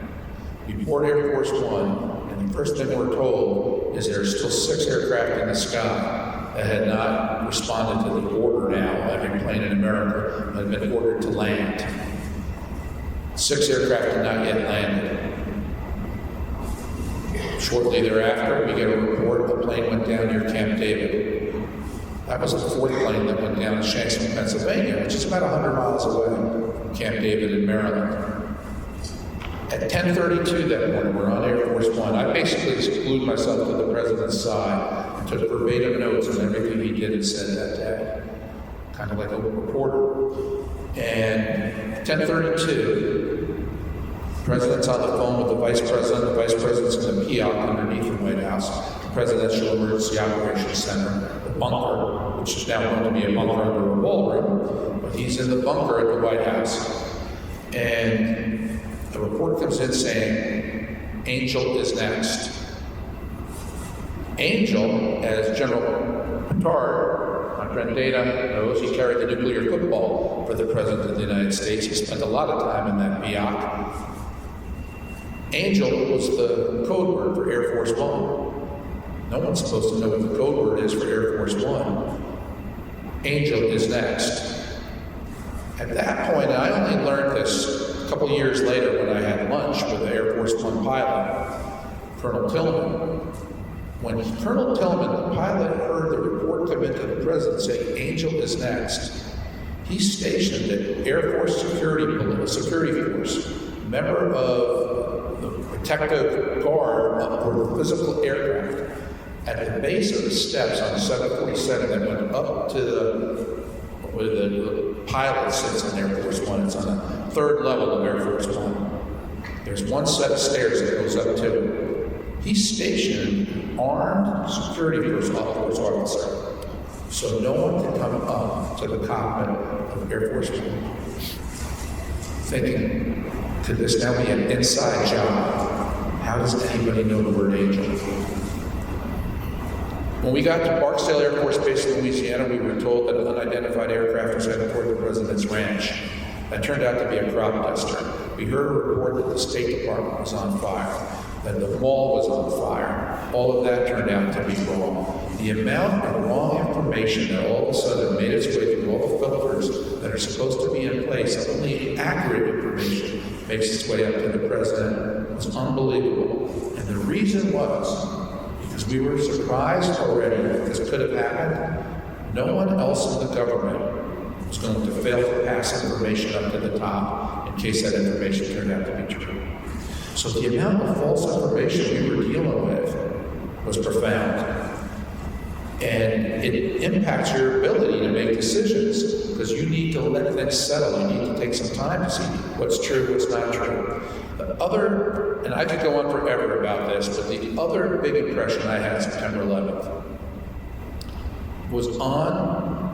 We board Air Force One, and the first thing we're told is there are still 6 aircraft in the sky that had not responded to the order now. Every plane in America had been ordered to land. 6 aircraft had not yet landed. Shortly thereafter, we get a report the plane went down near Camp David. That was the 4th plane that went down in Shanksville, Pennsylvania, which is about 100 miles away from Camp David in Maryland. At 10:32 that morning, we're on Air Force One. I basically glued myself to the president's side and took verbatim notes on everything he did and said that day, kind of like a reporter. And 10:32, the president's on the phone with the vice president's in the PIOC underneath the White House, the Presidential Emergency Operations Center, the bunker, which is now going to be a bunker under a ballroom, but he's in the bunker at the White House. And the report comes in saying, Angel is next. Angel, as General Petard, my friend Dana knows, he carried the nuclear football for the President of the United States. He spent a lot of time in that PIOC. Angel was the code word for Air Force One. No one's supposed to know what the code word is for Air Force One. Angel is next. At that point, I only learned this a couple years later when I had lunch with the Air Force One pilot, Colonel Tillman. When Colonel Tillman, the pilot, heard the report come into the president saying Angel is next, he stationed an Air Force security force, member of the protective guard for the physical aircraft, at the base of the steps on 747 that went up to where the pilot sits in Air Force One. It's on the 3rd level of Air Force One. There's one set of stairs that goes up to it. He stationed an armed security force officer, so no one can come up to the cockpit of Air Force One. Thinking, could this now be an inside job? How does anybody know the word Angel? When we got to Barksdale Air Force Base in Louisiana, we were told that an unidentified aircraft was headed toward the president's ranch. That turned out to be a crop duster. We heard a report that the State Department was on fire, that the mall was on fire. All of that turned out to be wrong. The amount of wrong information that all of a sudden made its way through all the filters that are supposed to be in place, and only accurate information makes its way up to the president, was unbelievable. And the reason was, because we were surprised already that this could have happened, no one else in the government was going to fail to pass information up to the top in case that information turned out to be true. So the amount of false information we were dealing with was profound. And it impacts your ability to make decisions because you need to let things settle. You need to take some time to see what's true, what's not true. The other, and I could go on forever about this, but the other big impression I had September 11th was on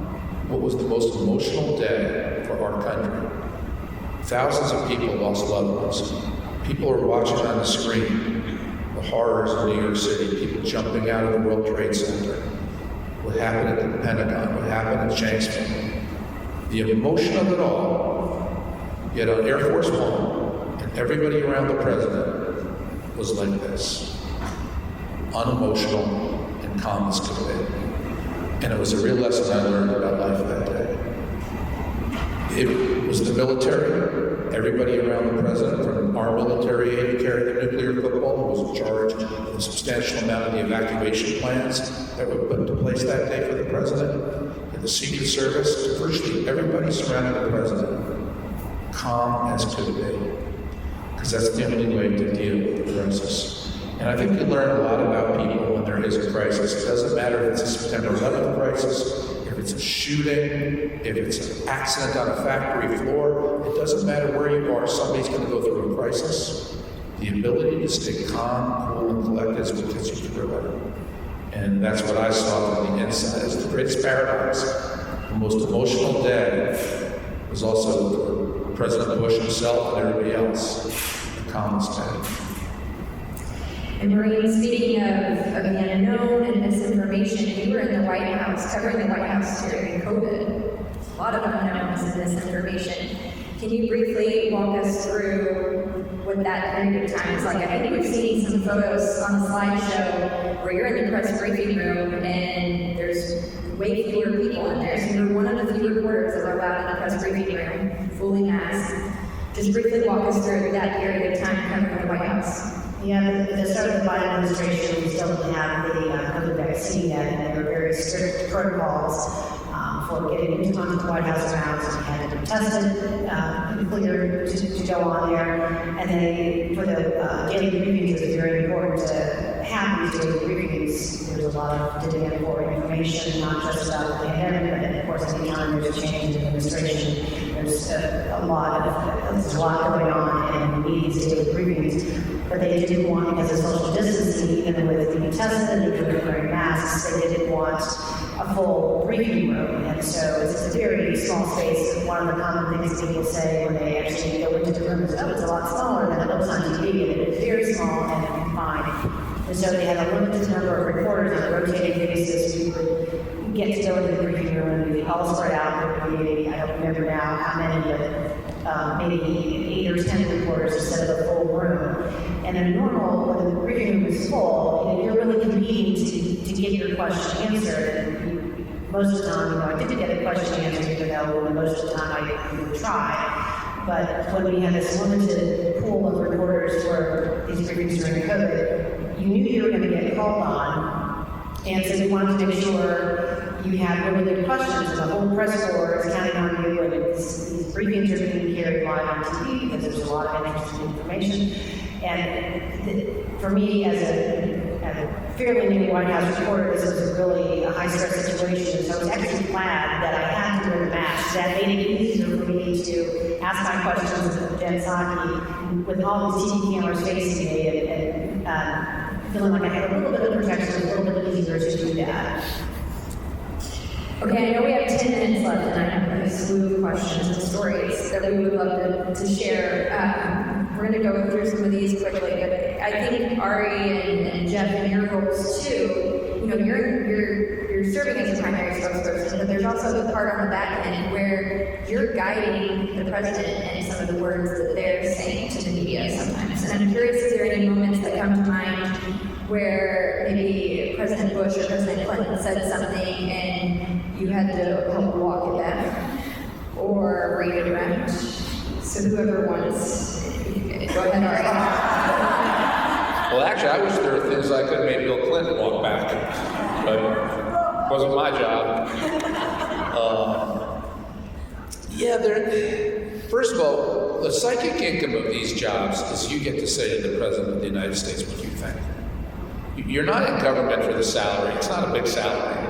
what was the most emotional day for our country. Thousands of people lost loved ones. People are watching on the screen the horrors of New York City, people jumping out of the World Trade Center, what happened at the Pentagon, what happened at Shanksville. The emotion of it all, yet on Air Force One, and everybody around the president was like this, unemotional and calm as could be. And it was a real lesson I learned about life that day. It was the military, everybody around the president, from our military aide who carried the nuclear football, who was in charge of a substantial amount of the evacuation plans that were put into place that day for the president, and the Secret Service, to virtually everybody surrounding the president, calm as could be. Because that's the only way to deal with the crisis. And I think you learn a lot about people when there is a crisis. It doesn't matter if it's a September 11th crisis, if it's a shooting, if it's an accident on a factory floor. It doesn't matter where you are, somebody's going to go through a crisis. The ability to stay calm, cool, and collected is what gets you through it. And that's what I saw from the inside as the greatest paradox. The most emotional day was also for President Bush himself and everybody else, the calmest day. And Maureen, speaking of the unknown and misinformation, you were in the White House, covering the White House during COVID. A lot of unknowns and misinformation. Can you briefly walk us through what that period of time was like? I think we've seen some photos on the slideshow where you're in the press briefing room and there's way fewer people in there. So you're one of the few reporters that are allowed in the press briefing room, fully masked. Just briefly walk us through that period of time covering the White House. Yeah, at the start of the Biden administration, we still didn't have the COVID vaccine yet, and there were very strict protocols for getting into the White House grounds. You had to be tested, cleared to go on there, and then for the daily briefings, it was very important to have these daily briefings. There was a lot of demand for information, not just about the pandemic, but of course, anytime there's a change in administration, there's a lot going on, and we need these daily briefings. But they didn't want, because of social distancing, even with being tested and even wearing masks, they didn't want a full briefing room. And so it's a very small space. One of the common things people say when they actually go into the room is, oh, it's a lot smaller than it looks on TV, and it's very small and confined. And so they had a limited number of reporters on a rotating basis who would get to go into the briefing room, and we'd all spread out. There would be maybe, I don't remember now how many, but maybe 8 or 10 reporters instead of a full room. And in normal, when the briefing room is full, you're really competing to get your question answered. And most of the time, I didn't get a question answered, even though most of the time I would try. But when we had this limited pool of reporters for these briefings during COVID, you knew you were going to get called on. And so you wanted to make sure you had really good questions, and the whole press corps is counting on you, and these briefings are being carried live on TV because there's a lot of interesting information. And for me, as a fairly new White House reporter, this was really a high-stress situation, so I was actually glad that I had to wear the mask. That made it easier for me to ask my questions of Jen Psaki with all these TV cameras facing me, and feeling like I had a little bit of protection, a little bit easier to do that. Okay, I know we have 10 minutes left, and I have a slew of questions and stories that we would love to share. We're going to go through some of these quickly, but I think Ari and Jeff, in your roles too, you're serving as a primary spokesperson, but there's also the part on the back end where you're guiding the president and some of the words that they're saying to the media sometimes. And I'm curious, is there any moments that come to mind where maybe President Bush or President Clinton said something and you had to help walk it back or read it around? So whoever wants, go ahead, Ari. Well, actually, I wish there were things I could have made Bill Clinton walk back, but it wasn't my job. First of all, the psychic income of these jobs is you get to say to the President of the United States what you think. You're not in government for the salary. It's not a big salary.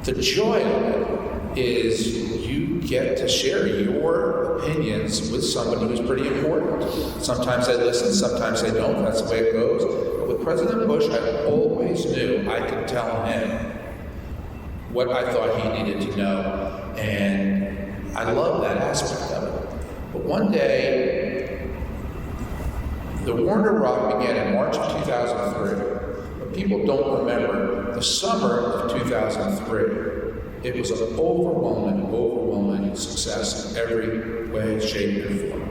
The joy of it is you get to share your opinions with somebody who's pretty important. Sometimes they listen, sometimes they don't. That's the way it goes. But with President Bush, I always knew I could tell him what I thought he needed to know. And I love that aspect of it. But one day, the war in Iraq began in March of 2003. But people don't remember the summer of 2003. It was an overwhelming success in every way, shape, and form.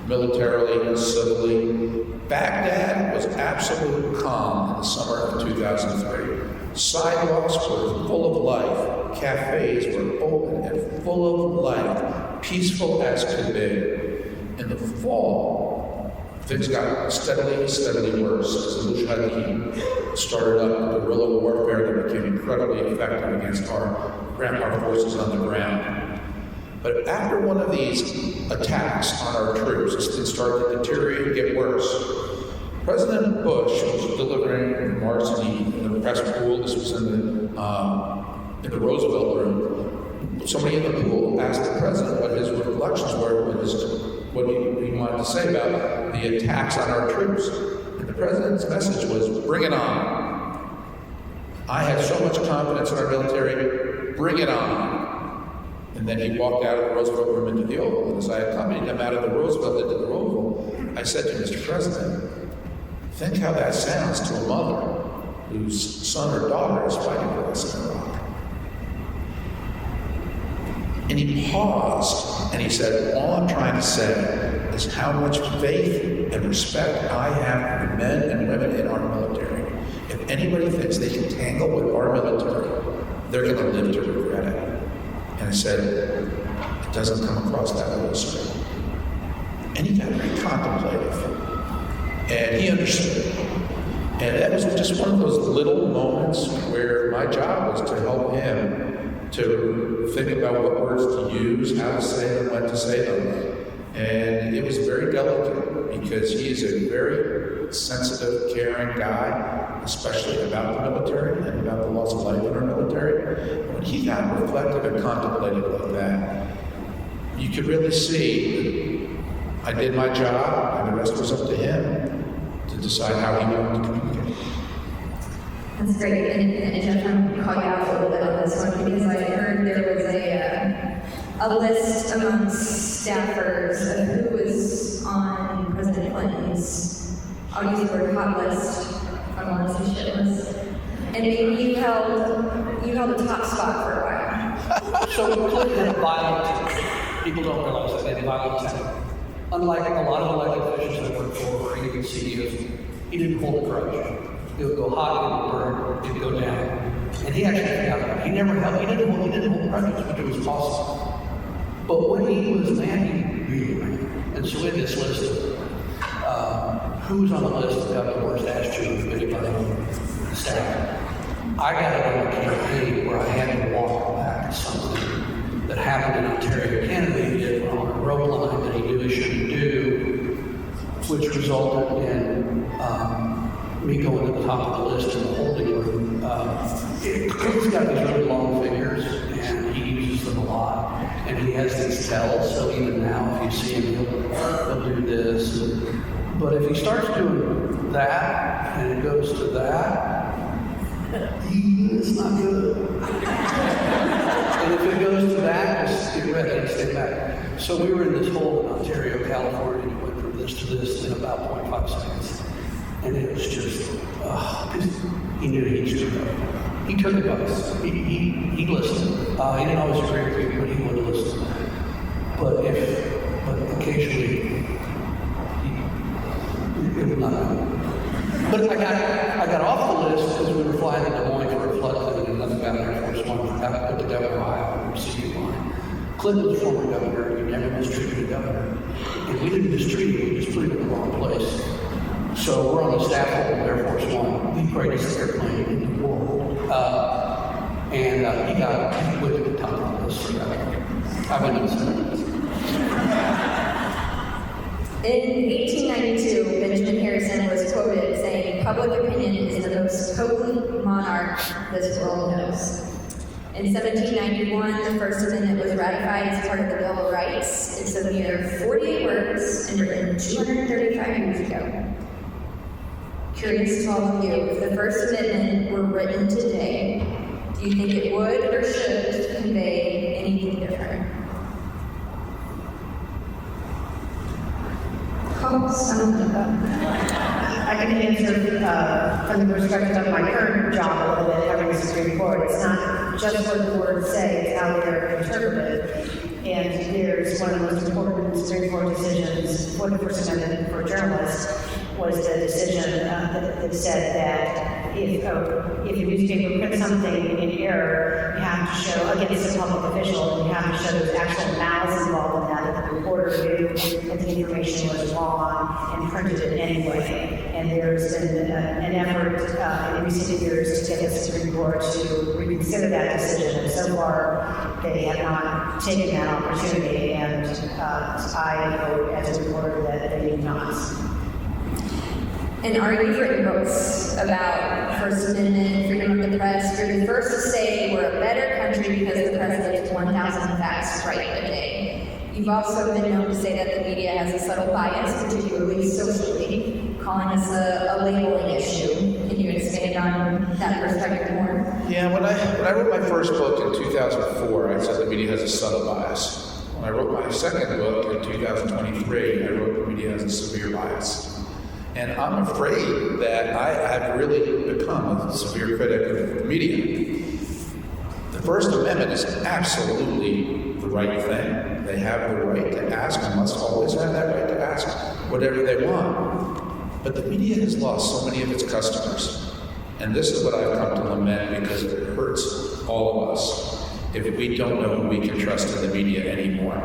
Militarily, civilly. Baghdad was absolute calm in the summer of 2003. Sidewalks were full of life. Cafes were open and full of life. peaceful as could be. In the fall, things got steadily worse as Abdul-Hakim started up guerrilla warfare that became incredibly effective against our forces on the ground. But after one of these attacks on our troops, it started to deteriorate and get worse. President Bush was delivering remarks in the press pool. This was in the Roosevelt room. Somebody in the pool asked the president what his reflections were, what he wanted to say about the attacks on our troops. And the president's message was, "Bring it on. I have so much confidence in our military. Bring it on." And then he walked out of the Roosevelt room into the Oval. And as I accompanied him out of the Roosevelt into the Oval, I said to Mr. President, think how that sounds to a mother whose son or daughter is fighting for us in Iraq. And he paused and he said, all I'm trying to say is how much faith and respect I have for the men and women in our military. If anybody thinks they can tangle with our military, they're going to live to regret it. And I said, it doesn't come across that way, sir. And he got very contemplative. And he understood. And that was just one of those little moments where my job was to help him to think about what words to use, how to say them, when to say them. And it was very delicate because he is a very sensitive, caring guy, especially about the military and about the loss of life in our military. When he got reflective and contemplative like that, you could really see that I did my job and the rest was up to him to decide how he wanted to communicate. That's great. And Jeff, I'm going to call you out a little bit on this one because I heard there was a list amongst staffers of who was on President Clinton's, I'll use the word hot list, I don't want to say shit list. And maybe you held the top spot for a while. So Clinton had a violent, people don't realize that, they had a violent temper. Unlike a lot of elected officials that work for, or even CEOs, he didn't hold a grudge. It would go hot, it would burn, it would go down. And he actually forgot. He didn't hold grudges, but it was possible. But when he was mad, he really ran. And so we had this list of who's on the list that got the worst attitude of anybody on the staff. I got it on a campaign where I had to walk back something that happened in Ontario. Candidate did on a road line that he knew he shouldn't do, which resulted in me going to the top of the list in the holding room. He's got these really long fingers, and he uses them a lot. And he has these tells, so even now, if you see him, he'll do this. But if he starts doing that, and it goes to that, it's not good. And if it goes to that, just get ready and stay back. So we were in this hole in Ontario, California, and went from this to this in about 0.5 seconds. And it was just, he knew he should go. He took advice. He listened. He didn't always agree with me, but he would listen. But occasionally, it would not happen. But I got off the list because we were flying to Des Moines for a flood thing, and nothing about Air Force One. I put the governor of Iowa, receiving line. Clinton was former governor. He never mistreated a governor. And we didn't mistreat him, we just put him in the wrong place. So we're on the staff of Air Force One, the greatest airplane in the world. And he got with the top of this. I went to the In 1892, Benjamin Harrison was quoted saying, "Public opinion is the most potent monarch this world knows." In 1791, the First Amendment was ratified as part of the Bill of Rights. It's a mere 48 words and written 235 years ago. Curious to all of you, if the First Amendment were written today, do you think it would or should convey anything different? I can answer from the perspective of my current job a little bit, having the Supreme Court. It's not just what the words say, it's how they're interpreted. And there's one of the most important Supreme Court decisions for the First Amendment for journalists was the decision that said that if a newspaper prints something in error, you have to show, against a public official, you have to show there's actual malice involved in that the reporter knew that the information was wrong and printed it anyway. And there's been an effort in recent years to get the Supreme Court to reconsider that decision, and so far they have not taken that opportunity, and I hope as a reporter that they do not. And you've written books about First Amendment, freedom of the press. You're the first to say we're a better country because the press gets 1,000 facts right a day. You've also been known to say that the media has a subtle bias, particularly socially, calling us a labeling issue. Can you expand on that perspective more? Yeah, when I wrote my first book in 2004, I said the media has a subtle bias. When I wrote my second book in 2023, I wrote the media has a severe bias. And I'm afraid that I have really become a severe critic of the media. The First Amendment is absolutely the right thing. They have the right to ask, and must always have that right to ask whatever they want. But the media has lost so many of its customers. And this is what I've come to lament, because it hurts all of us if we don't know who we can trust in the media anymore.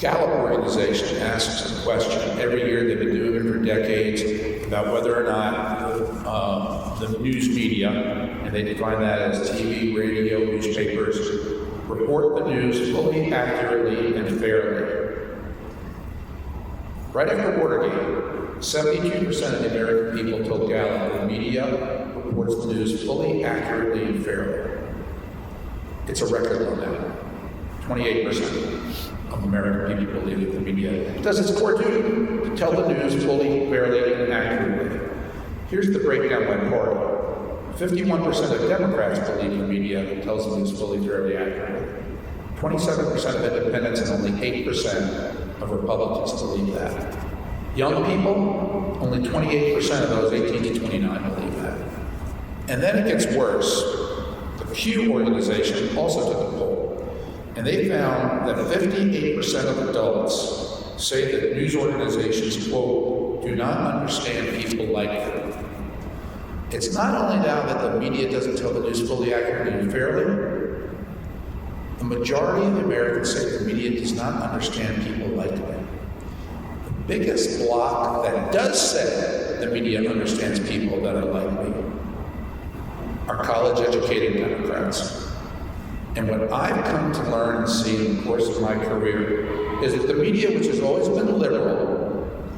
Gallup organization asks a question every year, they've been doing it for decades, about whether or not the news media, and they define that as TV, radio, newspapers, report the news fully, accurately, and fairly. Right after Watergate, 72% of the American people told Gallup the media reports the news fully, accurately, and fairly. It's a record low now. 28% of American people believe that the media does its core duty to tell the news fully, fairly, and accurately. Here's the breakdown by party. 51% of Democrats believe the media tells the news fully, fairly, accurately. 27% of independents and only 8% of Republicans believe that. Young people, only 28% of those 18 to 29 believe that. And then it gets worse. The Pew organization also took a poll, and they found that 58% of adults say that news organizations, quote, do not understand people like them. It's not only now that the media doesn't tell the news fully, accurately, and fairly, the majority of Americans say the media does not understand people like them. The biggest bloc that does say the media understands people that are like me are college-educated Democrats. And what I've come to learn and see in the course of my career is that the media, which has always been liberal,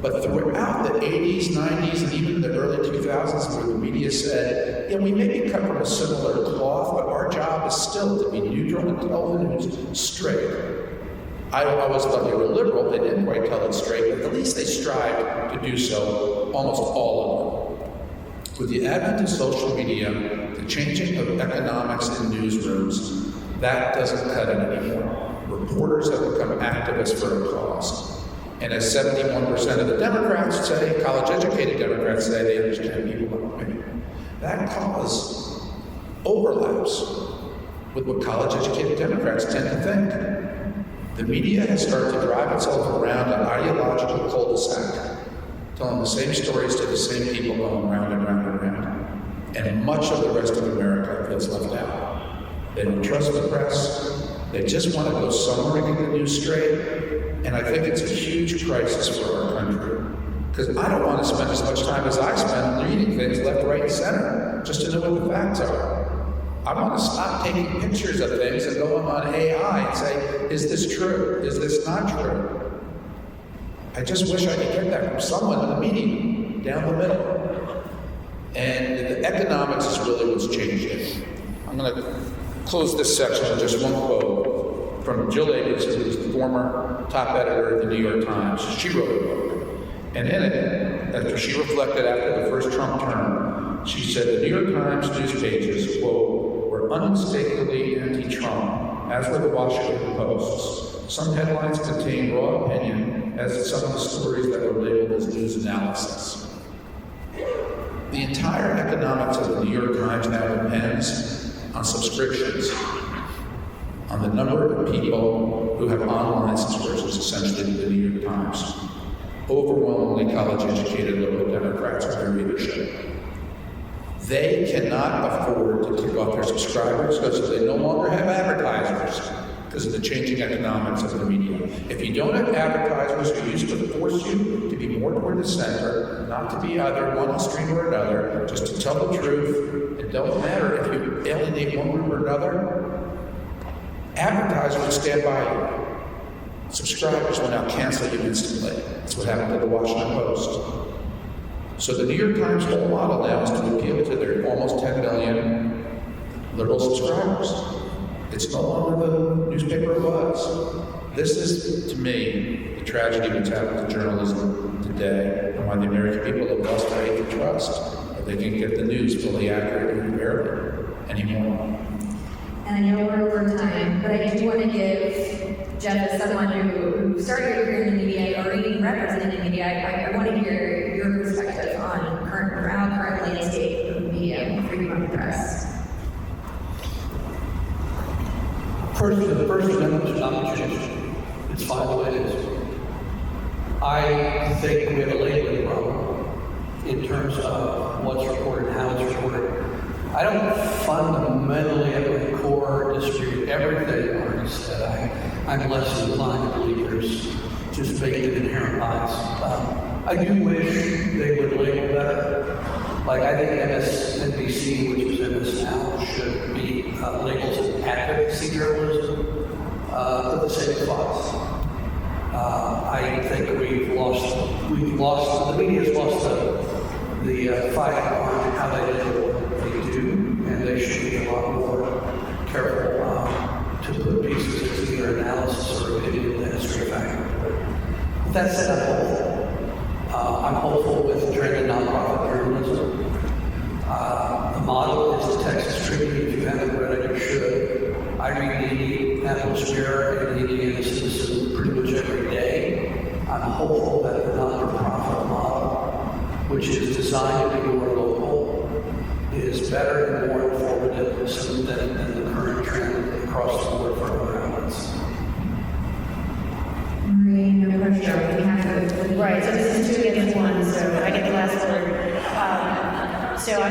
but throughout the 80s, 90s, and even the early 2000s, where the media said, yeah, we may be cut from a similar cloth, but our job is still to be neutral and tell the news straight. I always thought they were liberal. They didn't quite tell it straight, but at least they strived to do so, almost all of them. With the advent of social media, the changing of economics in newsrooms, that doesn't cut it anymore. Reporters have become activists for a cause. And as 71% of the Democrats say, college-educated Democrats say, they understand people like me. That cause overlaps with what college-educated Democrats tend to think. The media has started to drive itself around an ideological cul-de-sac, telling the same stories to the same people going round and round and round. And much of the rest of America feels left out. They don't trust the press. They just want to go somewhere and get the news straight. And I think it's a huge crisis for our country. Because I don't want to spend as much time as I spend reading things left, right, and center just to know what the facts are. I want to stop taking pictures of things and go on AI and say, is this true? Is this not true? I just wish I could get that from someone in the media, down the middle. And the economics is really what's changing. I'm going to close this section with just one quote from Jill Akers, who was the former top editor of the New York Times. She wrote a book. And in it, after she reflected after the first Trump term, she said the New York Times news pages, quote, were unmistakably anti-Trump, as were the Washington Post's. Some headlines contained raw opinion, as did some of the stories that were labeled as news analysis. The entire economics of the New York Times now depends on subscriptions, on the number of people who have online subscriptions, essentially, to the New York Times. overwhelmingly college-educated liberal Democrats in their leadership. They cannot afford to kick off their subscribers because they no longer have advertisers because of the changing economics of the media. If you don't have advertisers who used to force you to be more toward the center, not to be either one extreme or another, just to tell the truth, it don't matter if you alienate one group or another, advertisers will stand by you. Subscribers will now cancel you instantly. That's what happened to the Washington Post. So the New York Times whole model now is to appeal to their almost 10 million liberal subscribers. It's no longer the newspaper it was. This is, to me, the tragedy that's happened to journalism today, and why the American people have lost faith and trust that they can get the news fully accurate and fairly anymore. And I know we're over time, but I do want to give Jeff, as someone who started your career in the media or even represented the media, I want to hear your perspective on current landscape of the media for you on the press. First, the First Amendment should not be changed. It's fine the way it is. I think we have a labeling problem in terms of what's reported and how it's reported. I don't fundamentally at my core disagree with everything Marty said. I'm less inclined to believe there's just baked inherent bias. I do wish they would label better. Like I think MSNBC, which is MS Now, should be labeled as advocacy journalism for the sake of Fox. I think the media's lost the fight on how they label what they do, and they should be a lot more careful to put pieces into either analysis or opinion than history factor. But that said, I'm hopeful with the trend in nonprofit journalism. The model is the Texas Tribune. If you haven't read it, you should. I read the Indianapolis Mirror and the Indiana Citizen pretty much every day. I'm hopeful that the nonprofit model, which is designed to be more local, is better and more informative than the current trend across the board for other outlets. Marie, no pressure. We have to. Right, so this is 2 against 1, so I get the last word. So I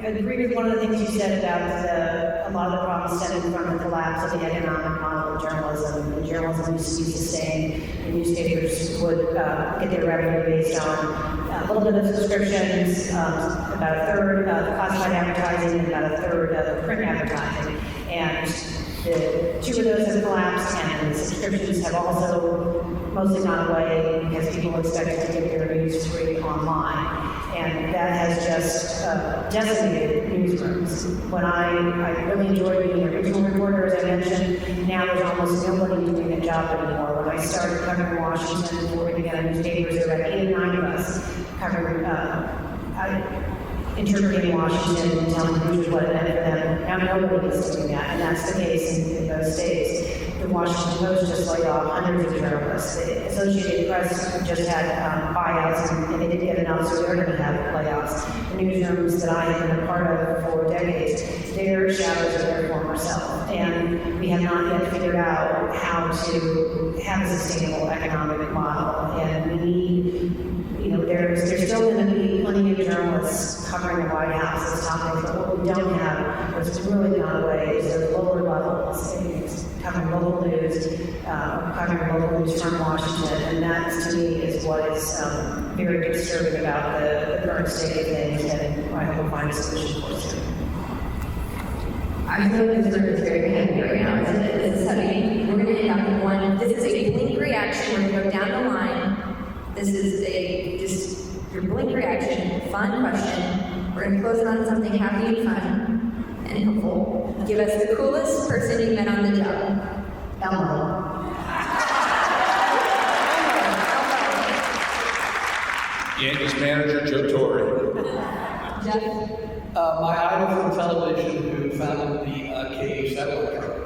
agree with one of the things you said about a lot of the problems stemming from the collapse of the economic model of journalism. And journalism used to be sustained. The newspapers would get their revenue based on a little bit of subscriptions, about a third of classified advertising, and about a third of print advertising. And the 2 of those have collapsed, and the subscriptions have also mostly gone away because people expected to get their news free online. And that has just decimated newsrooms. When I really enjoyed being a regional reporter, as I mentioned, now there's almost nobody doing that job anymore. When I started covering Washington, reporting again on newspapers, there were about 8 or 9 of us covering, interpreting Washington and telling readers what it meant for them. Now nobody is doing that, and that's the case in those states. The Washington Post just laid off hundreds of journalists. The Associated Press just had buyouts, and they didn't get enough, so they're going to have layoffs. The newsrooms that I have been a part of for decades, they're shadows of their former self, and we have not yet figured out how to have a sustainable economic model. And we need, there's still going to be plenty of journalists covering the White House as topics, but what we don't have, what's really gone away, is the lower levels. Covering local news, covering local news from Washington, and that, to me, is what is very disturbing about the current state of things, and I hope we'll find a solution for it. I feel like this is very heavy right now. This is heavy. We're going to end up in one. This is a blink reaction. We're going to go down the line. This is just your blink reaction, fun question. We're going to close it on something happy and fun and hopeful. Give us the coolest person you met on the job. Elmo. Yankees manager Joe Torre. Jeff? My idol from television who founded the KU satellite truck.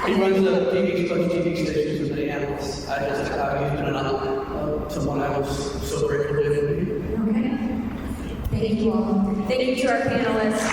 He runs the TV stations in Minneapolis. He's been someone I was so grateful to meet. Okay. Thank you all. Thank you to our panelists.